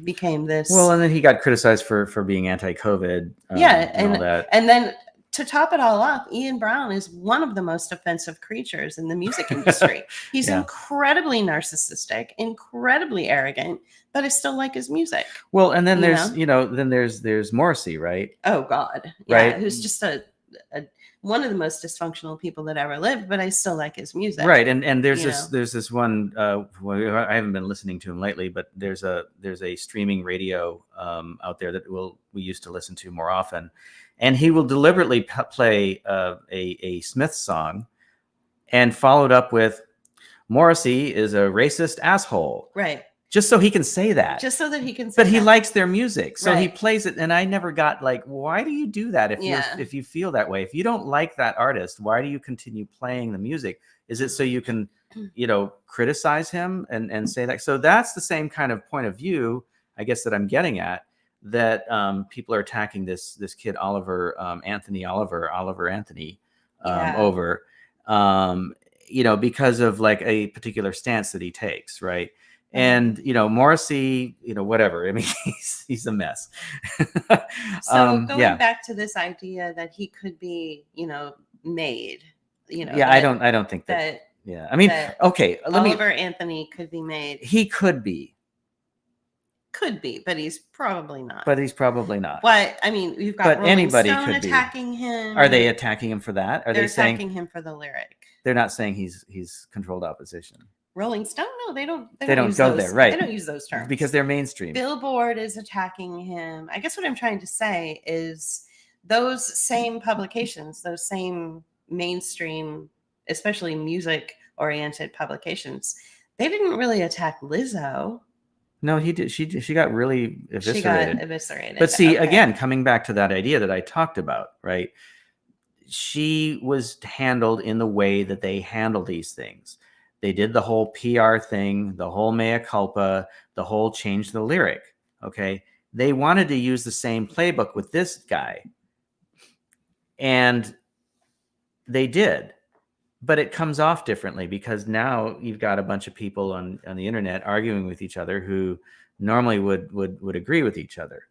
became this. Well, and then he got criticized for being anti-COVID. And all that. And then to top it all off, Ian Brown is one of the most offensive creatures in the music industry. He's incredibly narcissistic, incredibly arrogant, but I still like his music. Well, and then there's Morrissey, right? Oh God, right? Who's just a one of the most dysfunctional people that ever lived, but I still like his music. Right. And there's this one, I haven't been listening to him lately, but there's a streaming radio out there that we used to listen to more often. And he will deliberately play a Smith song and followed up with, Morrissey is a racist asshole. Right. Just so he can say that. Just so that he can say But he likes their music. So right. He plays it. And I never got like, why do you do that if you feel that way? If you don't like that artist, why do you continue playing the music? Is it so you can, criticize him and say that? So that's the same kind of point of view, I guess, that I'm getting at, that people are attacking this kid, Oliver Anthony, over, because of like a particular stance that he takes, right? And Morrissey, whatever. I mean, he's a mess. So going back to this idea that he could be, made, I don't think that. Yeah, I mean, okay. Oliver Anthony could be made. He could be. Could be, but he's probably not. But I mean, we've got Rolling Stone attacking him. Are they attacking him for that? Are they attacking him for the lyric? They're not saying he's controlled opposition. Rolling Stone? No, they don't. They don't go there, right? They don't use those terms because they're mainstream. Billboard is attacking him. I guess what I'm trying to say is those same publications, those same mainstream, especially music-oriented publications, they didn't really attack Lizzo. No, he did. She got really eviscerated. She got eviscerated. But see, again, coming back to that idea that I talked about, right? She was handled in the way that they handle these things. They did the whole PR thing, the whole mea culpa, the whole change the lyric. Okay. They wanted to use the same playbook with this guy. And they did. But it comes off differently because now you've got a bunch of people on the internet arguing with each other who normally would agree with each other.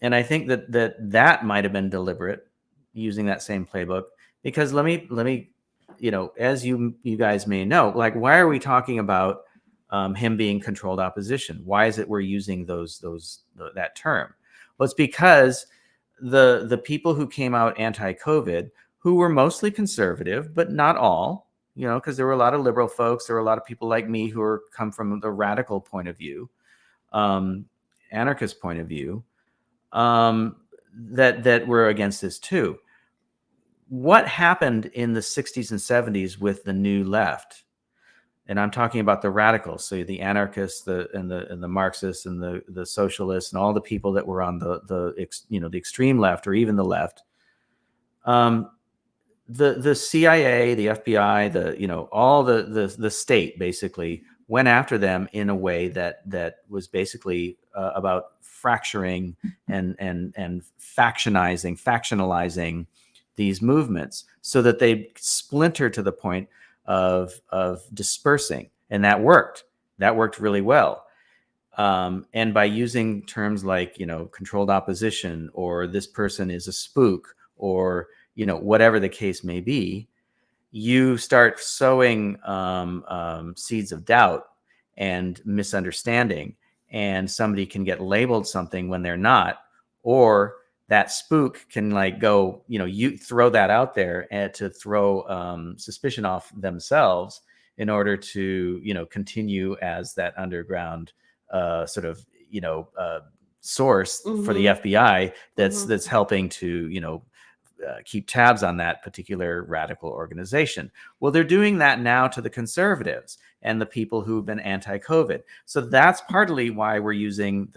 And I think that might have been deliberate, using that same playbook, because let me as you guys may know, like, why are we talking about him being controlled opposition? Why is it we're using that term? Well, it's because the people who came out anti-COVID, who were mostly conservative, but not all, because there were a lot of liberal folks. There were a lot of people like me who come from the radical point of view, anarchist point of view, that were against this too. What happened in the 60s and 70s with the new left? And I'm talking about the radicals, so the anarchists, and the Marxists, and the socialists, and all the people that were on the extreme left, or even the left. The CIA, the FBI, all the state basically went after them in a way that was basically about fracturing and factionalizing these movements so that they splinter to the point of dispersing, and that worked. That worked really well. And by using terms like, controlled opposition, or this person is a spook, or whatever the case may be, you start sowing seeds of doubt and misunderstanding, and somebody can get labeled something when they're not, or that spook can like go, you throw that out there and to throw suspicion off themselves in order to, continue as that underground sort of, source for the FBI that's helping to, keep tabs on that particular radical organization. Well, they're doing that now to the conservatives and the people who've been anti-COVID. So that's partly why we're using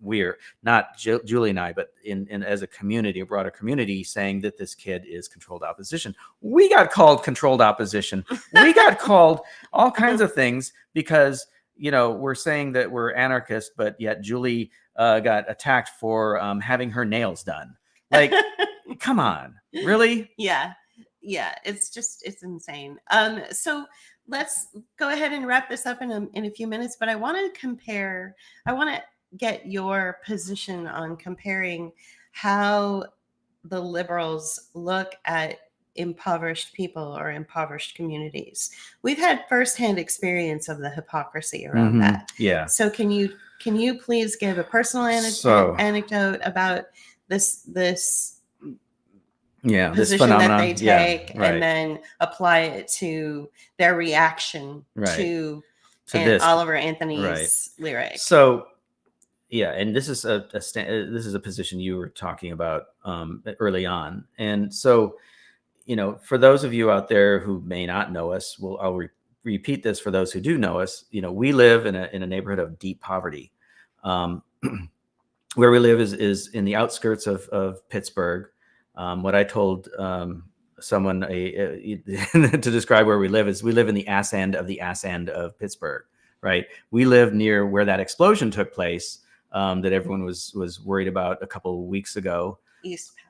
we're not Julie and I, but in as a community, a broader community, saying that this kid is controlled opposition. We got called controlled opposition. We got called all kinds of things because we're saying that we're anarchists, but yet Julie got attacked for having her nails done. Like, come on, really? Yeah. It's insane. So let's go ahead and wrap this up in a few minutes. But I want to get your position on comparing how the liberals look at impoverished people or impoverished communities. We've had firsthand experience of the hypocrisy around that. Yeah. So can you please give a personal anecdote about this position that they take, and then apply it to their reaction to this Oliver Anthony's lyric? So yeah, and this is this is a position you were talking about early on, and so for those of you out there who may not know us, I'll repeat this for those who do know us. We live in a neighborhood of deep poverty. Where we live is in the outskirts of Pittsburgh. What I told someone to describe where we live is we live in the ass end of Pittsburgh, right? We live near where that explosion took place that everyone was worried about a couple of weeks ago. East Past.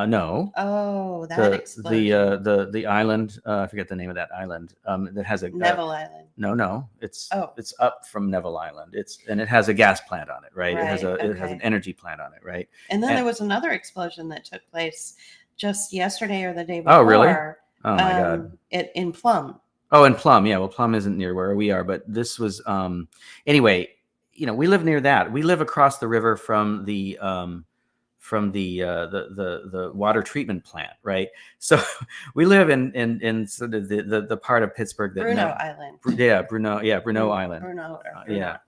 No. Oh, that explosion. The island. I forget the name of that island. That has a Neville Island. No. It's up from Neville Island. It has a gas plant on it, right? It has an energy plant on it, right? And then there was another explosion that took place just yesterday or the day before. Oh, really? Oh my God! In Plum. Oh, in Plum, yeah. Well, Plum isn't near where we are, but this was anyway. We live near that. We live across the river from the water treatment plant, right? So we live in sort of the part of Pittsburgh that Bruno Island. Bruno Island. Bruno. Yeah.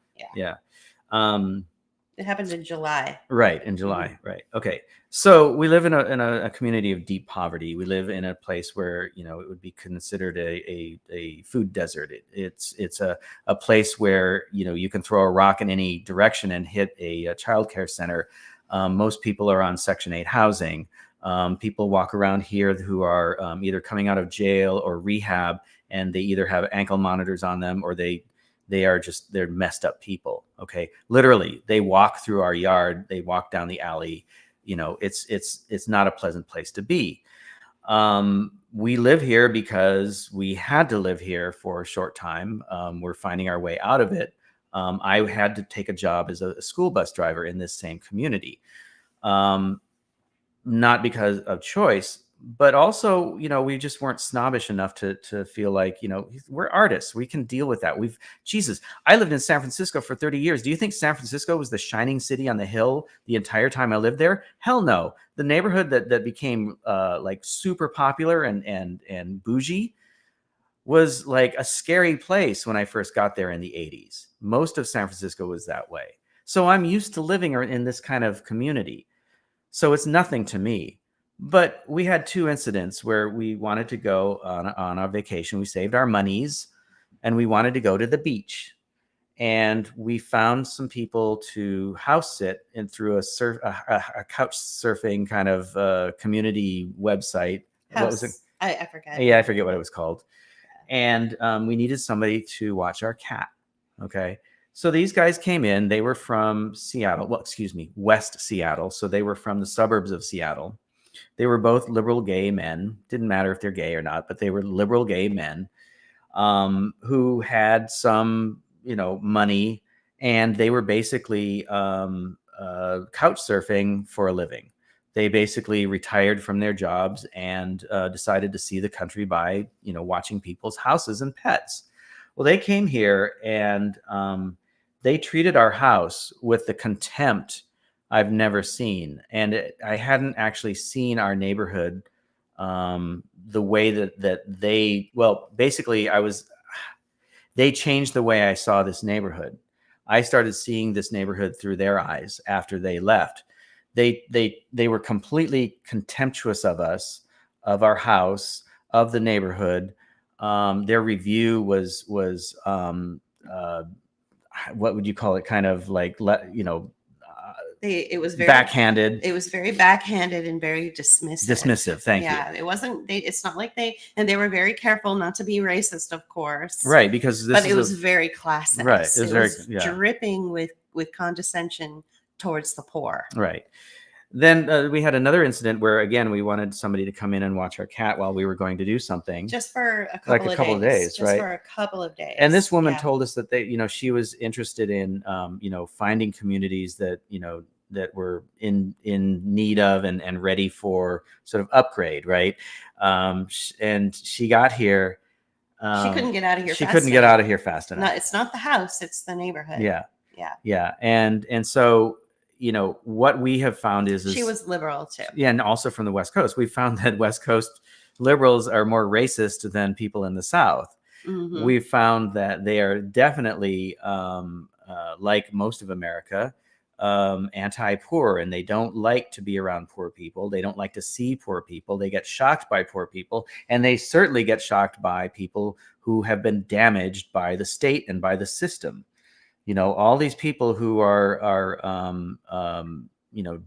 It happened in July. Right, in July. Right. Okay. So we live in a community of deep poverty. We live in a place where it would be considered a food desert. It's a place where you can throw a rock in any direction and hit a childcare center. Most people are on Section 8 housing. People walk around here who are either coming out of jail or rehab, and they either have ankle monitors on them or they're messed up people. Okay. Literally, they walk through our yard, they walk down the alley. It's not a pleasant place to be. We live here because we had to live here for a short time. We're finding our way out of it. I had to take a job as a school bus driver in this same community, not because of choice, but also, we just weren't snobbish enough to feel like, we're artists. We can deal with that. I lived in San Francisco for 30 years. Do you think San Francisco was the shining city on the hill the entire time I lived there? Hell no. The neighborhood that became like super popular and bougie was like a scary place when I first got there in the 80s. Most of San Francisco was that way. So I'm used to living in this kind of community. So it's nothing to me. But we had two incidents where we wanted to go on our vacation. We saved our monies and we wanted to go to the beach. And we found some people to house sit and through a couch surfing kind of community website. House. What was it? I forget. Yeah, I forget what it was called. and we needed somebody to watch our cat. Okay. So these guys came in. They were from Seattle. Well, excuse me, West Seattle. So they were from the suburbs of Seattle. They were both liberal gay men. Didn't matter if they're gay or not, but they were liberal gay men who had some, money, and they were basically couch surfing for a living. They basically retired from their jobs and decided to see the country by, watching people's houses and pets. Well, they came here and they treated our house with the contempt I've never seen. And I hadn't actually seen our neighborhood the way that they, well, basically they changed the way I saw this neighborhood. I started seeing this neighborhood through their eyes after they left. They were completely contemptuous of us, of our house, of the neighborhood. Their review was what would you call it? Kind of like it was very backhanded. It was very backhanded and very dismissive. Dismissive. Thank you. Yeah, it wasn't. It's not like they were very careful not to be racist, of course. Right, because it was very classist. Right, it was dripping with condescension towards the poor. Right. Then we had another incident where, again, we wanted somebody to come in and watch our cat while we were going to do something. Just for a couple of days. Just right? For a couple of days. And this woman told us that she was interested in, finding communities that, that were in need of and ready for sort of upgrade, right? And she got here. She couldn't get out of here. She couldn't get out of here fast enough. No, it's not the house; it's the neighborhood. Yeah. And so, what we have found is she was liberal too. Yeah, and also from the West Coast, we found that West Coast liberals are more racist than people in the South. Mm-hmm. We found that they are definitely, like most of America, anti-poor, and they don't like to be around poor people. They don't like to see poor people. They get shocked by poor people, and they certainly get shocked by people who have been damaged by the state and by the system. All these people who are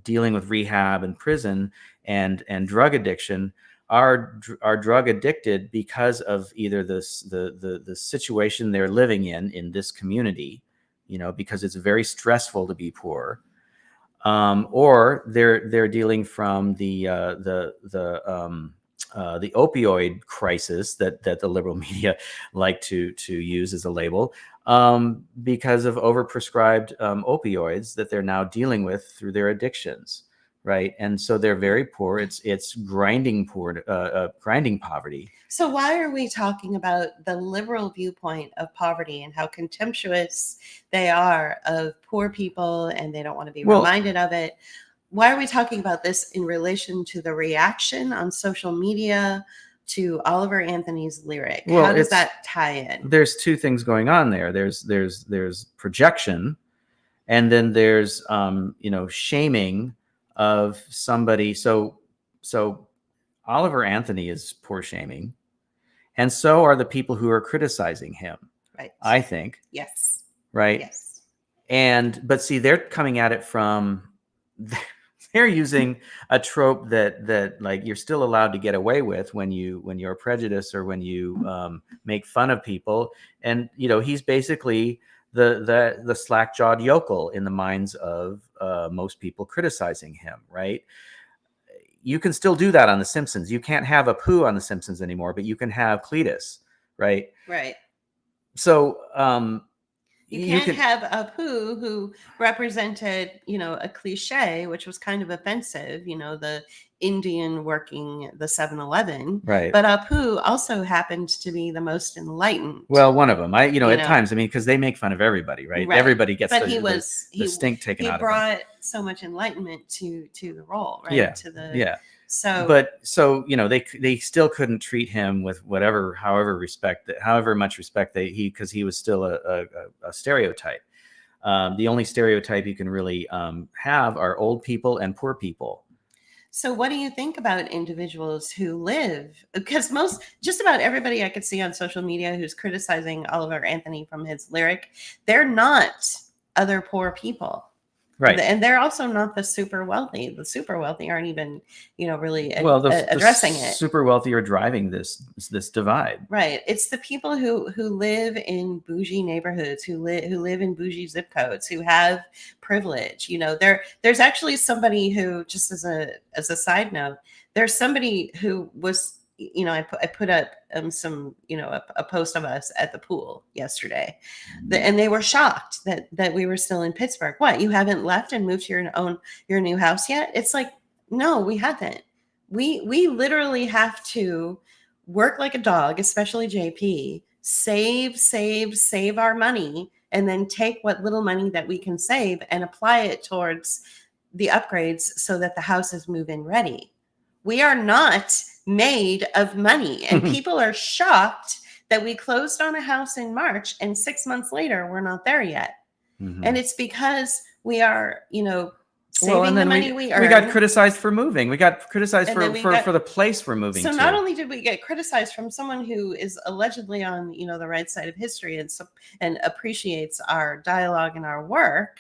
dealing with rehab and prison and drug addiction are drug addicted because of either the situation they're living in this community, because it's very stressful to be poor, or they're dealing from the opioid crisis that the liberal media like to use as a label, because of overprescribed opioids that they're now dealing with through their addictions, right? And so they're very poor. It's grinding poverty. So why are we talking about the liberal viewpoint of poverty and how contemptuous they are of poor people, and they don't want to be reminded of it? Why are we talking about this in relation to the reaction on social media to Oliver Anthony's lyric? Well, how does that tie in? There's two things going on there. There's projection, and then there's shaming of somebody. So Oliver Anthony is poor shaming, and so are the people who are criticizing him. Right. I think. Yes. Right. Yes. But see, they're coming at it from. They're using a trope that like you're still allowed to get away with when you're prejudiced or when you make fun of people. And he's basically the slack-jawed yokel in the minds of most people criticizing him, right? You can still do that on The Simpsons. You can't have a Pooh on The Simpsons anymore, but you can have Cletus, right? Right. So you can't have Apu who represented, a cliche, which was kind of offensive, the Indian working the 7-Eleven. Right. But Apu also happened to be the most enlightened. Well, one of them. At times, because they make fun of everybody, right? Everybody gets the stink taken out of him. He brought so much enlightenment to the role, right? Yeah. So they still couldn't treat him with however much respect because he was still a stereotype. The only stereotype you can really have are old people and poor people. So what do you think about individuals who live? Because just about everybody I could see on social media who's criticizing Oliver Anthony from his lyric, they're not other poor people. Right. And they're also not the super wealthy. The super wealthy aren't even, really Well, the addressing it. super wealthy are driving this divide. Right. It's the people who live in bougie neighborhoods, who live in bougie zip codes, who have privilege. There's actually somebody who, just as a side note, there's somebody who was, I put up some, a post of us at the pool yesterday, and they were shocked that we were still in Pittsburgh. What, you haven't left and moved to your new house yet? It's like, no, we haven't. We literally have to work like a dog, especially JP, save our money, and then take what little money that we can save and apply it towards the upgrades so that the house is move-in ready. We are not made of money, and people are shocked that we closed on a house in March and 6 months later we're not there yet. Mm-hmm. And it's because we are, saving well, and then the money we earn. We got criticized for moving. We got criticized And for, then we for, got- for the place we're moving So to. not only did we get criticized from someone who is allegedly on, the right side of history and appreciates our dialogue and our work,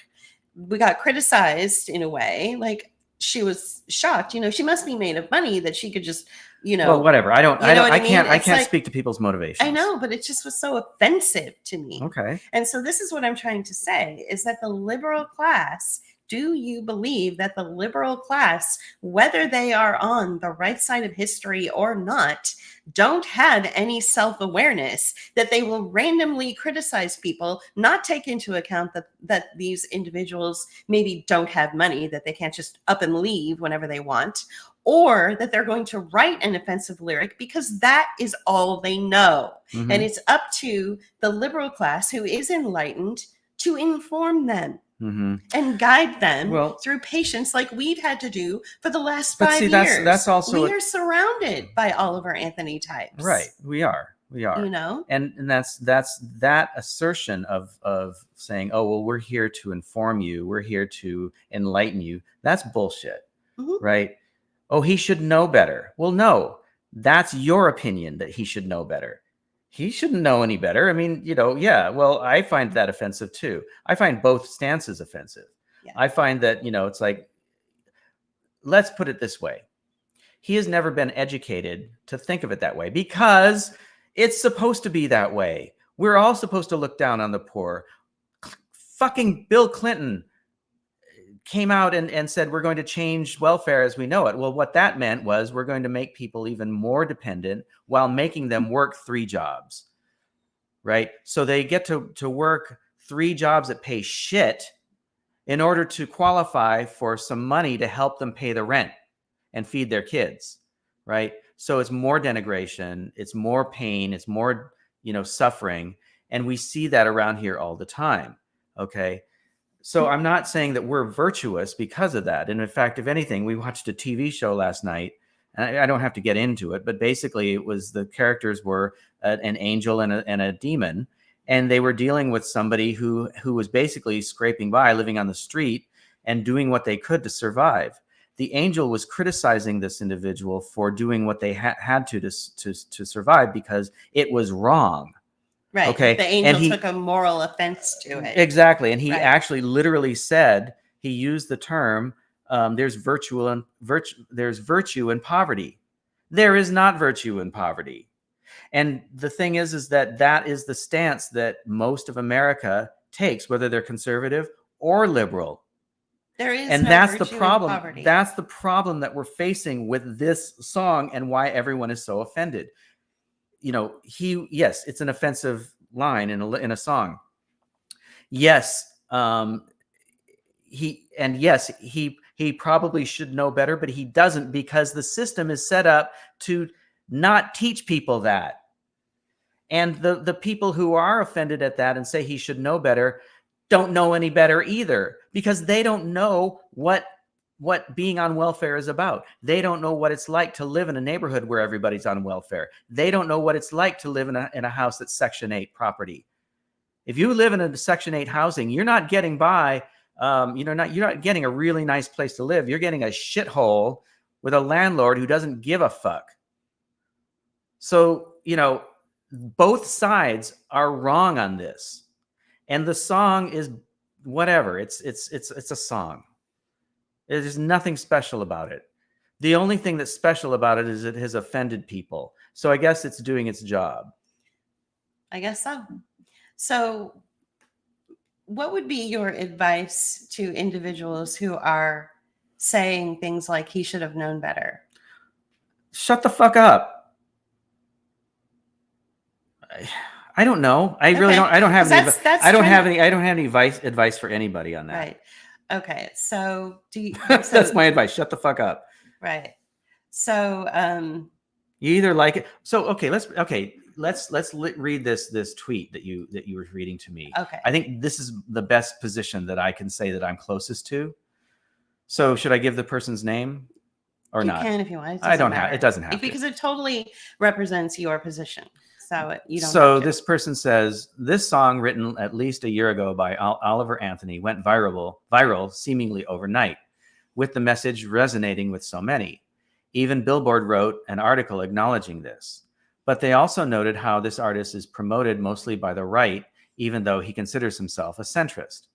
we got criticized in a way. Like, she was shocked. She must be made of money that she could just, Well, whatever. I can't It's speak to people's motivations. I know, but it just was so offensive to me. Okay. And so this is what I'm trying to say, is that the liberal class, do you believe that the liberal class, whether they are on the right side of history or not, don't have any self-awareness, that they will randomly criticize people, not take into account that these individuals maybe don't have money, that they can't just up and leave whenever they want, or that they're going to write an offensive lyric because that is all they know. Mm-hmm. And it's up to the liberal class, who is enlightened, to inform them. Mm-hmm. And guide them through patience, like we've had to do for the last 5 years. That's also, we are surrounded by Oliver Anthony types. Right. We are. And that's that assertion of saying, oh, well, we're here to inform you, we're here to enlighten you. That's bullshit. Mm-hmm. Right. Oh, he should know better. Well, no, that's your opinion that he should know better. He shouldn't know any better. I mean, yeah, well, I find that offensive too. I find both stances offensive. Yeah. I find that, it's like, let's put it this way. He has never been educated to think of it that way because it's supposed to be that way. We're all supposed to look down on the poor. Fucking Bill Clinton came out and said, we're going to change welfare as we know it. Well, what that meant was we're going to make people even more dependent while making them work 3 jobs, right? So they get to work 3 jobs that pay shit in order to qualify for some money to help them pay the rent and feed their kids, right? So it's more denigration, it's more pain, it's more, suffering. And we see that around here all the time, okay? So I'm not saying that we're virtuous because of that. And in fact, if anything, we watched a TV show last night, and I don't have to get into it, but basically it was, the characters were an angel and a demon, and they were dealing with somebody who was basically scraping by, living on the street and doing what they could to survive. The angel was criticizing this individual for doing what they had to survive because it was wrong. Right. Okay. The angel took a moral offense to it. Exactly. And he actually literally said, he used the term, there's virtue in poverty. There is not virtue in poverty. And the thing is that is the stance that most of America takes, whether they're conservative or liberal. There is and no that's the virtue problem. in poverty. That's the problem that we're facing with this song and why everyone is so offended. Yes, it's an offensive line in a song. Yes, he probably should know better, but he doesn't, because the system is set up to not teach people that. And the people who are offended at that and say he should know better don't know any better either, because they don't know what being on welfare is about. They don't know what it's like to live in a neighborhood where everybody's on welfare. They don't know what it's like to live in a house that's Section 8 property. If you live in a Section 8 housing, you're not getting by. You're not getting a really nice place to live. You're getting a shithole with a landlord who doesn't give a fuck. So, both sides are wrong on this. And the song is whatever. It's a song. There's nothing special about it. The only thing that's special about it is it has offended people. So I guess it's doing its job. I guess so. So, what would be your advice to individuals who are saying things like he should have known better? Shut the fuck up. I don't know. I really don't. I don't have any. That's I don't have any. I don't have any advice for anybody on that. Right. Okay. So do you? That's my advice. Shut the fuck up. Right. So you either like it. So okay, let's read this tweet that you were reading to me. Okay. I think this is the best position that I can say that I'm closest to. So should I give the person's name or not? You can if you want. I don't have. It doesn't have because it totally represents your position. So you don't. So this person says this song, written at least a year ago by Oliver Anthony, went viral seemingly overnight, with the message resonating with so many. Even Billboard wrote an article acknowledging this. But they also noted how this artist is promoted mostly by the right, even though he considers himself a centrist.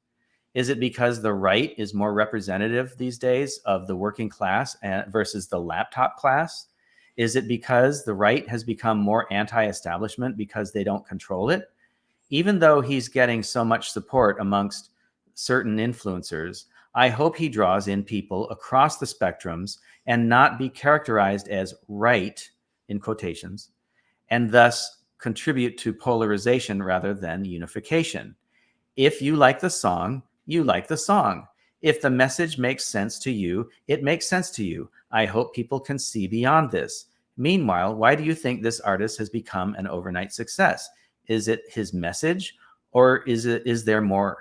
Is it because the right is more representative these days of the working class versus the laptop class? Is it because the right has become more anti-establishment because they don't control it? Even though he's getting so much support amongst certain influencers, I hope he draws in people across the spectrums and not be characterized as right, in quotations, and thus contribute to polarization rather than unification. If you like the song, you like the song. If the message makes sense to you, it makes sense to you. I hope people can see beyond this. Meanwhile, why do you think this artist has become an overnight success? Is it his message, or is there more?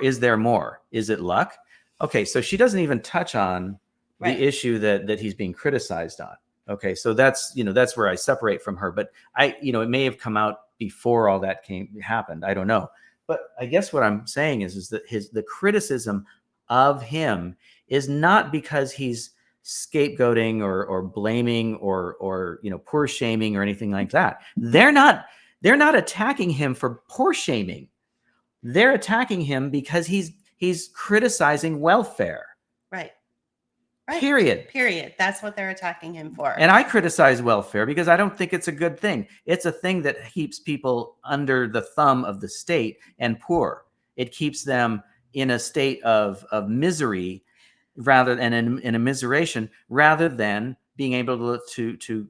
Is it luck? Okay, so she doesn't even touch on the issue that he's being criticized on. Okay, so that's where I separate from her. But it may have come out before all that happened. I don't know. But I guess what I'm saying is that the criticism of him is not because he's scapegoating or blaming or poor shaming or anything like that. They're not attacking him for poor shaming. They're attacking him because he's criticizing welfare. Right. Period. That's what they're attacking him for. And I criticize welfare because I don't think it's a good thing. It's a thing that keeps people under the thumb of the state and poor. It keeps them in a state of misery rather than in a miseration, rather than being able to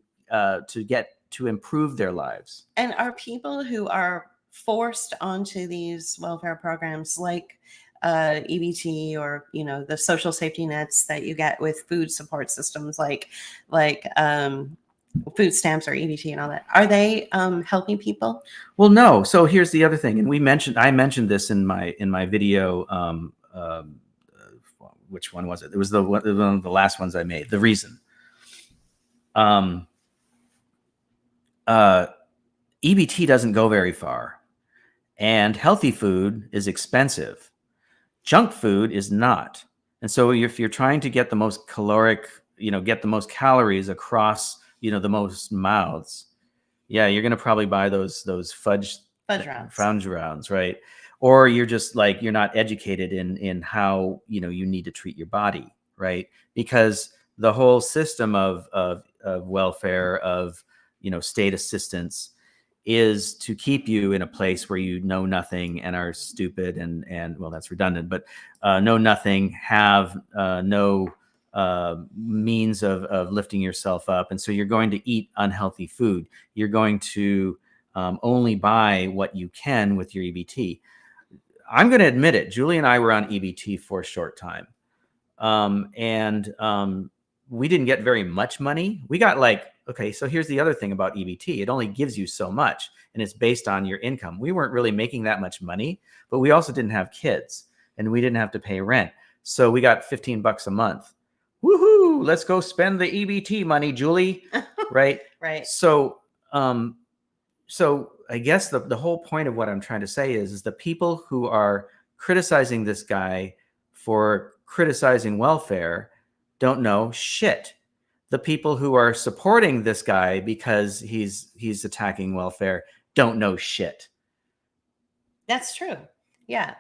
improve their lives. And are people who are forced onto these welfare programs like EBT or the social safety nets that you get with food support systems like food stamps or EBT and all that, are they helping people? Well, no. So here's the other thing, and I mentioned this in my video. Which one was it? It was one of the last ones I made. The reason. EBT doesn't go very far, and healthy food is expensive. Junk food is not. And so if you're trying to get the most caloric, get the most calories across, the most mouths, you're going to probably buy those fudge rounds, right? Or you're just you're not educated in how, you need to treat your body, right? Because the whole system of welfare, of, state assistance is to keep you in a place where you know nothing and are stupid and well, that's redundant, but know nothing, have no means of lifting yourself up. And so you're going to eat unhealthy food. You're going to only buy what you can with your EBT. I'm going to admit it. Julie and I were on EBT for a short time. We didn't get very much money. We got okay, so here's the other thing about EBT. It only gives you so much, and it's based on your income. We weren't really making that much money, but we also didn't have kids, and we didn't have to pay rent. So we got $15 a month. Woohoo! Let's go spend the EBT money, Julie. Right? Right. So I guess the whole point of what I'm trying to say is the people who are criticizing this guy for criticizing welfare don't know shit. The people who are supporting this guy because he's attacking welfare don't know shit. That's true. Yeah.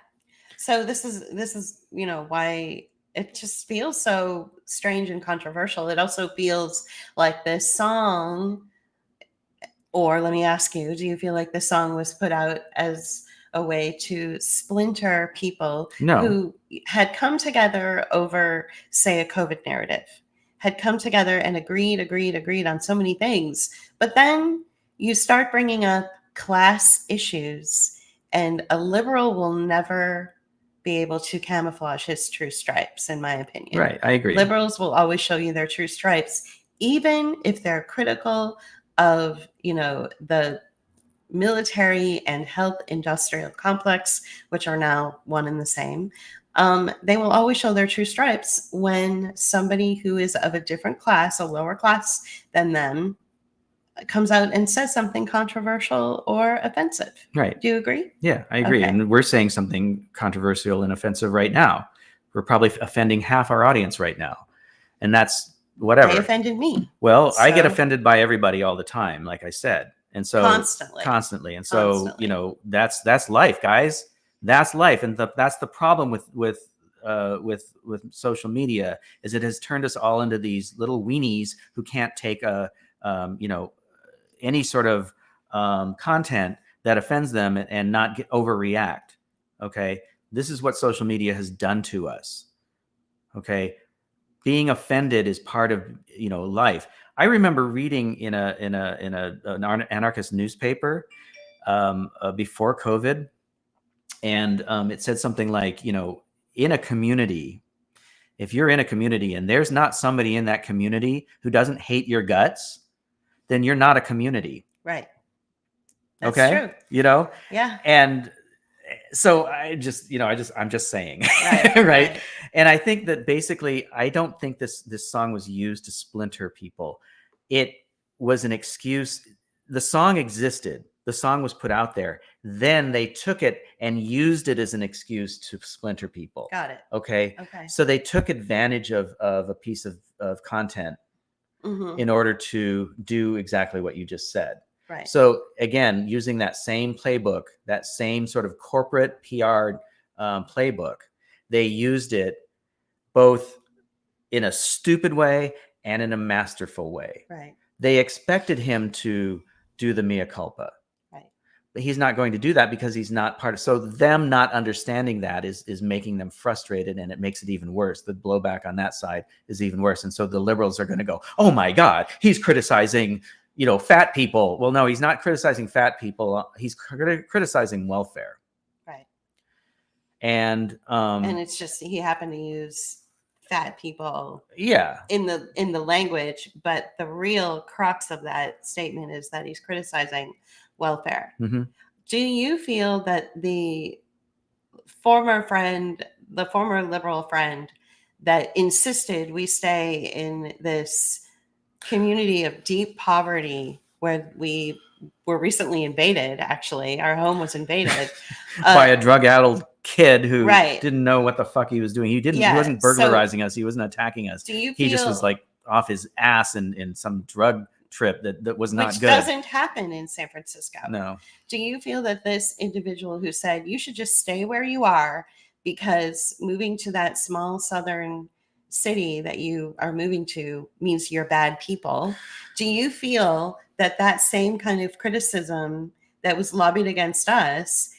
So this is why it just feels so strange and controversial. It also feels like this song, or let me ask you, do you feel like this song was put out as a way to splinter people No. who had come together over, say, a COVID narrative, had come together and agreed on so many things, but then you start bringing up class issues, and a liberal will never be able to camouflage his true stripes, in my opinion. Right. I agree. Liberals will always show you their true stripes, even if they're critical of the military and health industrial complex, which are now one and the same. They will always show their true stripes when somebody who is of a different class, a lower class than them, comes out and says something controversial or offensive. Right. Do you agree? Yeah, I agree. Okay. And we're saying something controversial and offensive right now. We're probably offending half our audience right now. And that's whatever. They offended me. Well, I get So- offended by everybody all the time, like I said. And so constantly. And so, Constantly. that's life, guys. That's life. And that's the problem with social media, is it has turned us all into these little weenies who can't take any sort of content that offends them and not overreact. Okay. This is what social media has done to us. Okay. Being offended is part of, life. I remember reading in an anarchist newspaper before COVID. And it said something like, in a community, if you're in a community and there's not somebody in that community who doesn't hate your guts, then you're not a community. Right. That's okay. True. Yeah. And so I'm just saying, Right. right. And I think that basically, I don't think this song was used to splinter people. It was an excuse. The song existed. The song was put out there. Then they took it and used it as an excuse to splinter people. Got it. Okay. Okay. So they took advantage of a piece of content in order to do exactly what you just said. Right. So again, using that same playbook, that same sort of corporate PR playbook, they used it both in a stupid way and in a masterful way. Right. They expected him to do the mea culpa. Right. But he's not going to do that because he's not part of. So them not understanding that is making them frustrated, and it makes it even worse. The blowback on that side is even worse. And so the liberals are going to go, "Oh my God, he's criticizing, fat people." Well, no, he's not criticizing fat people. He's criticizing welfare. Right. And it's just he happened to use fat people. Yeah. In the language, but the real crux of that statement is that he's criticizing welfare. Mm-hmm. Do you feel that the former liberal friend that insisted we stay in this community of deep poverty where we were recently invaded, actually, our home was invaded by a drug-addled kid who right. didn't know what the fuck he was doing. He wasn't burglarizing us. He wasn't attacking us. He just was like off his ass in some drug trip that was not good. Which doesn't happen in San Francisco. No. Do you feel that this individual who said you should just stay where you are because moving to that small southern city that you are moving to means you're bad people, do you feel that that same kind of criticism that was lobbied against us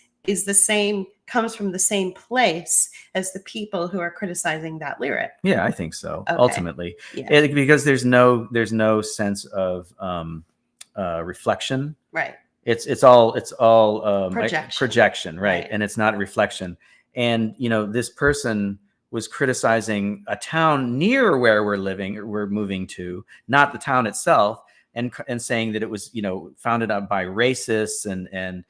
comes from the same place as the people who are criticizing that lyric? Yeah, I think so. Okay. Ultimately, yeah. Because there's no sense of reflection. Right. It's all projection, right? And it's not reflection. And this person was criticizing a town near where we're moving to, not the town itself, and saying that it was founded up by racists and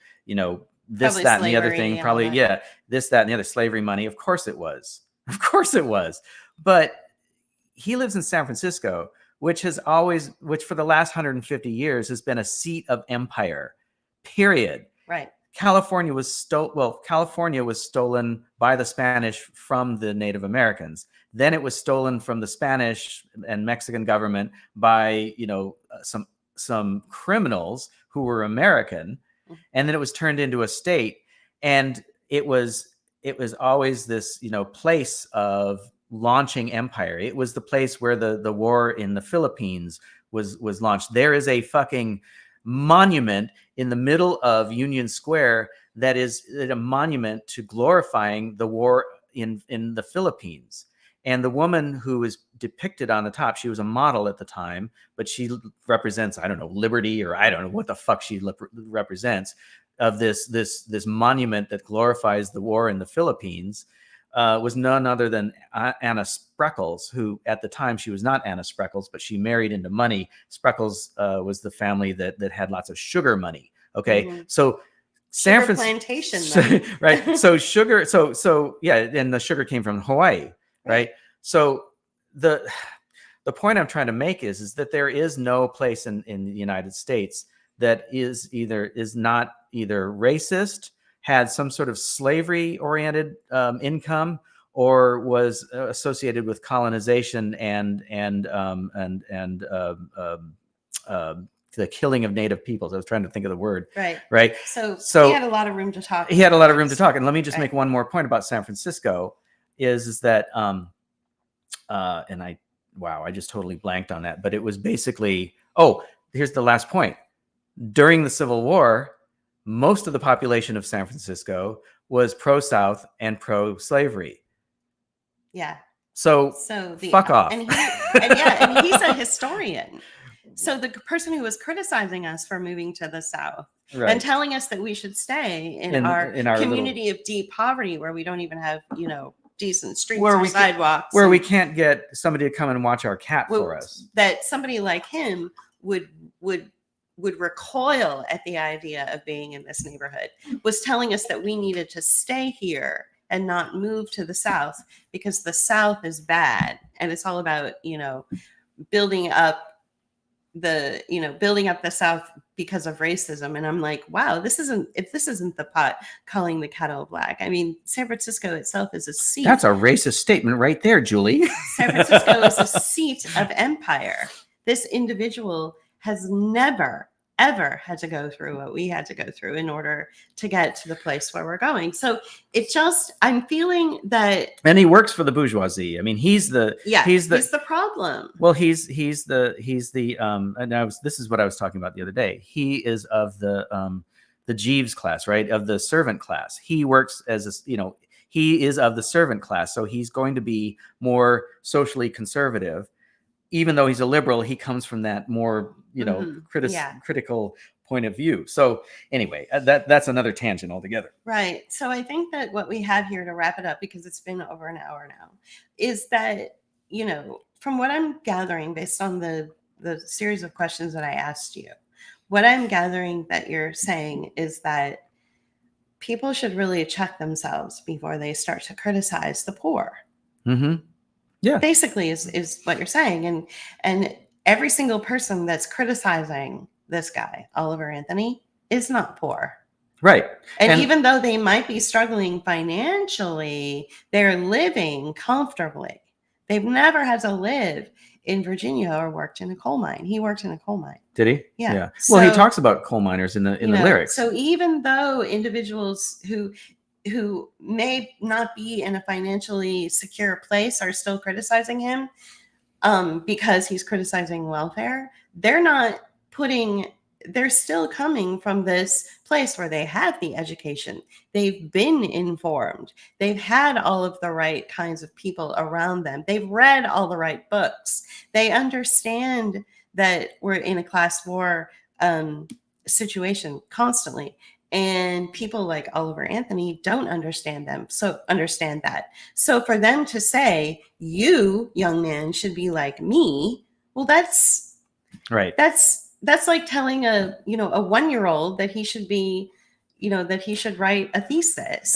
this, that, and the other thing. Probably, yeah, this, that, and the other, slavery money. Of course it was. Of course it was. But he lives in San Francisco, which for the last 150 years has been a seat of empire, period. Right. California was stolen by the Spanish from the Native Americans. Then it was stolen from the Spanish and Mexican government by, some criminals who were American. And then it was turned into a state, and it was it was always this, place of launching empire. It was the place where the war in the Philippines was launched. There is a fucking monument in the middle of Union Square that is a monument to glorifying the war in the Philippines. And the woman who is depicted on the top, she was a model at the time, but she represents, I don't know, liberty, or I don't know what the fuck she represents, of this monument that glorifies the war in the Philippines. Was none other than Anna Spreckles, who at the time, she was not Anna Spreckles, but she married into money. Spreckles was the family that had lots of sugar money. Okay, so San Sugar Francisco, plantation, right? So sugar, so yeah, and the sugar came from Hawaii, right? So the point I'm trying to make is that there is no place in the United States that is not either racist, had some sort of slavery oriented income, or was associated with colonization and the killing of native peoples. I was trying to think of the word. Right. So he had a lot of room to talk. He had a lot of room to talk. And let me just make one more point about San Francisco is that, and I just totally blanked on that, but it was basically, here's the last point. During the Civil War, most of the population of San Francisco was pro-South and pro-slavery. Yeah. So fuck off. And he's a historian. So the person who was criticizing us for moving to the South and telling us that we should stay in our community of deep poverty, where we don't even have, decent streets or sidewalks, where we can't get somebody to come and watch our cat for us, that somebody like him would recoil at the idea of being in this neighborhood, was telling us that we needed to stay here and not move to the South because the South is bad. And it's all about, building up the South because of racism. And I'm like, wow, this isn't the pot calling the kettle black. I mean, San Francisco itself is a seat. That's a racist statement right there, Julie. San Francisco is a seat of empire. This individual has never, ever had to go through what we had to go through in order to get to the place where we're going. So I'm feeling that. And he works for the bourgeoisie. I mean, he's the problem. Well, he's the and this is what I was talking about the other day. He is of the Jeeves class, right? Of the servant class. He works as he is of the servant class. So he's going to be more socially conservative. Even though he's a liberal, he comes from that more, critical point of view. So anyway, that's another tangent altogether. Right. So I think that what we have here to wrap it up, because it's been over an hour now, is that, from what I'm gathering based on the series of questions that I asked you, what I'm gathering that you're saying is that people should really check themselves before they start to criticize the poor. Mm-hmm. Yeah. Basically is what you're saying. And every single person that's criticizing this guy, Oliver Anthony, is not poor. Right. And even though they might be struggling financially, they're living comfortably. They've never had to live in Virginia or worked in a coal mine. He worked in a coal mine. Did he? Yeah. Well, he talks about coal miners in the lyrics. So even though individuals who may not be in a financially secure place are still criticizing him because he's criticizing welfare, they're still coming from this place where they have the education. They've been informed. They've had all of the right kinds of people around them. They've read all the right books. They understand that we're in a class war situation constantly. And people like Oliver Anthony don't understand that. So for them to say, you, young man, should be like me, well, that's right. That's like telling a 1-year-old that he should be, that he should write a thesis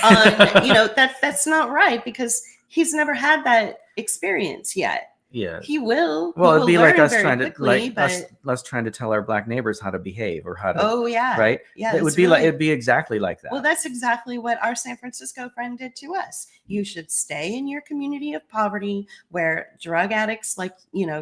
on, that's not right, because he's never had that experience yet. Yeah, he will. Well, it'd be like us trying to tell our black neighbors how to behave or how to. Oh yeah, right. Yeah, it'd be exactly like that. Well, that's exactly what our San Francisco friend did to us. You should stay in your community of poverty, where drug addicts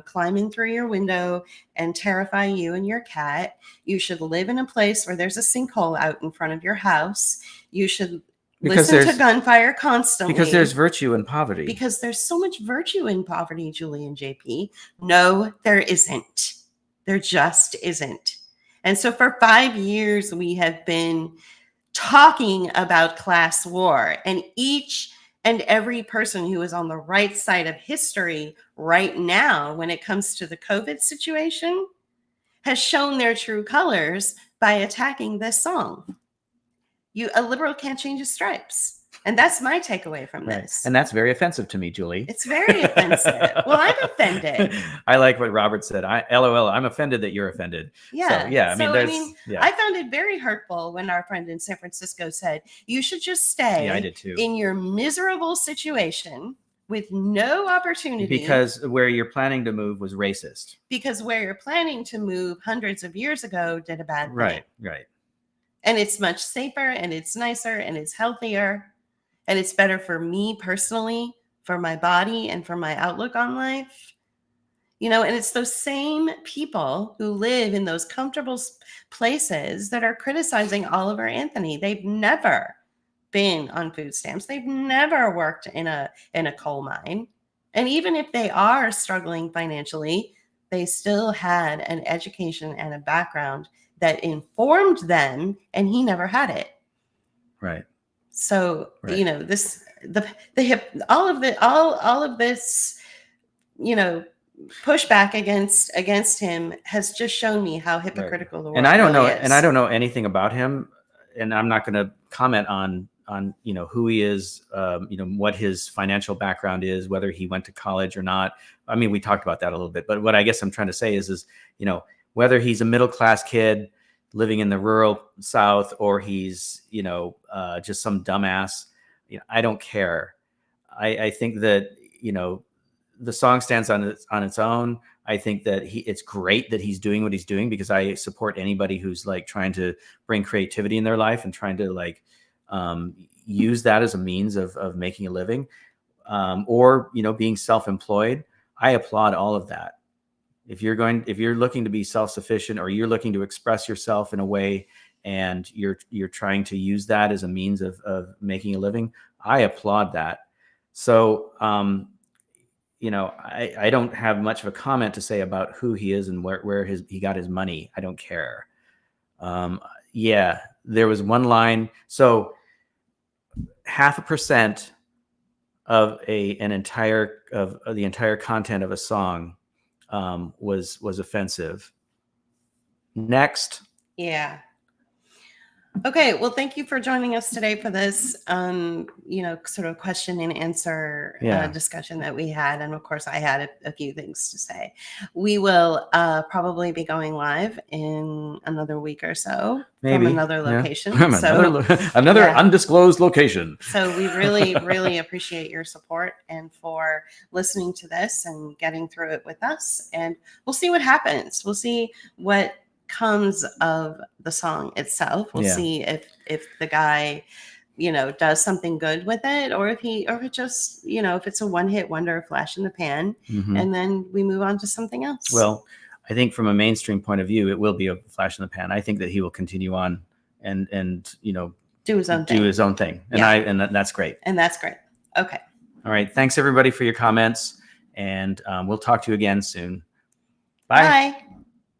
climb in through your window and terrify you and your cat. You should live in a place where there's a sinkhole out in front of your house. You should Because listen to gunfire constantly. because there's virtue in poverty. Because there's so much virtue in poverty, Julie and JP. No, there isn't. There just isn't. And so for 5 years, we have been talking about class war, and each and every person who is on the right side of history right now, when it comes to the COVID situation, has shown their true colors by attacking this song. A liberal can't change his stripes. And that's my takeaway from this. And that's very offensive to me, Julie. It's very offensive. Well, I'm offended. I like what Robert said. LOL, I'm offended that you're offended. Yeah. So, yeah. I found it very hurtful when our friend in San Francisco said, you should just stay I did too. in your miserable situation with no opportunity. Because where you're planning to move was racist. Because where you're planning to move hundreds of years ago did a bad thing. Right. And it's much safer and it's nicer and it's healthier. And it's better for me personally, for my body, and for my outlook on life. And it's those same people who live in those comfortable places that are criticizing Oliver Anthony. They've never been on food stamps. They've never worked in a coal mine. And even if they are struggling financially, they still had an education and a background that informed them, and he never had it. Right. So, all of this, pushback against him has just shown me how hypocritical the world is. And I don't know, is. And I don't know anything about him, and I'm not going to comment on who he is, what his financial background is, whether he went to college or not. I mean, we talked about that a little bit, but what I guess I'm trying to say is whether he's a middle-class kid living in the rural South, or he's, just some dumbass, I don't care. I think that, the song stands on its own. I think that it's great that he's doing what he's doing, because I support anybody who's like trying to bring creativity in their life and trying to use that as a means of making a living, or, being self-employed. I applaud all of that. If you're looking to be self-sufficient, or you're looking to express yourself in a way, and you're trying to use that as a means of making a living, I applaud that. So, I don't have much of a comment to say about who he is and where he got his money. I don't care. There was one line. So 0.5% of the entire content of a song was offensive. Next. Yeah. Okay. Well, thank you for joining us today for this, sort of question and answer discussion that we had. And of course, I had a few things to say. We will probably be going live in another week or so. Maybe. From another location. Another undisclosed location. So we really, really appreciate your support and for listening to this and getting through it with us. And we'll see what happens. We'll see what comes of the song itself. We'll see if the guy, does something good with it, or if it just, if it's a one-hit wonder, flash in the pan, and then we move on to something else. Well, I think from a mainstream point of view, it will be a flash in the pan. I think that he will continue on and do his own thing. And that's great. And that's great. Okay. All right. Thanks everybody for your comments, and we'll talk to you again soon. Bye. Bye.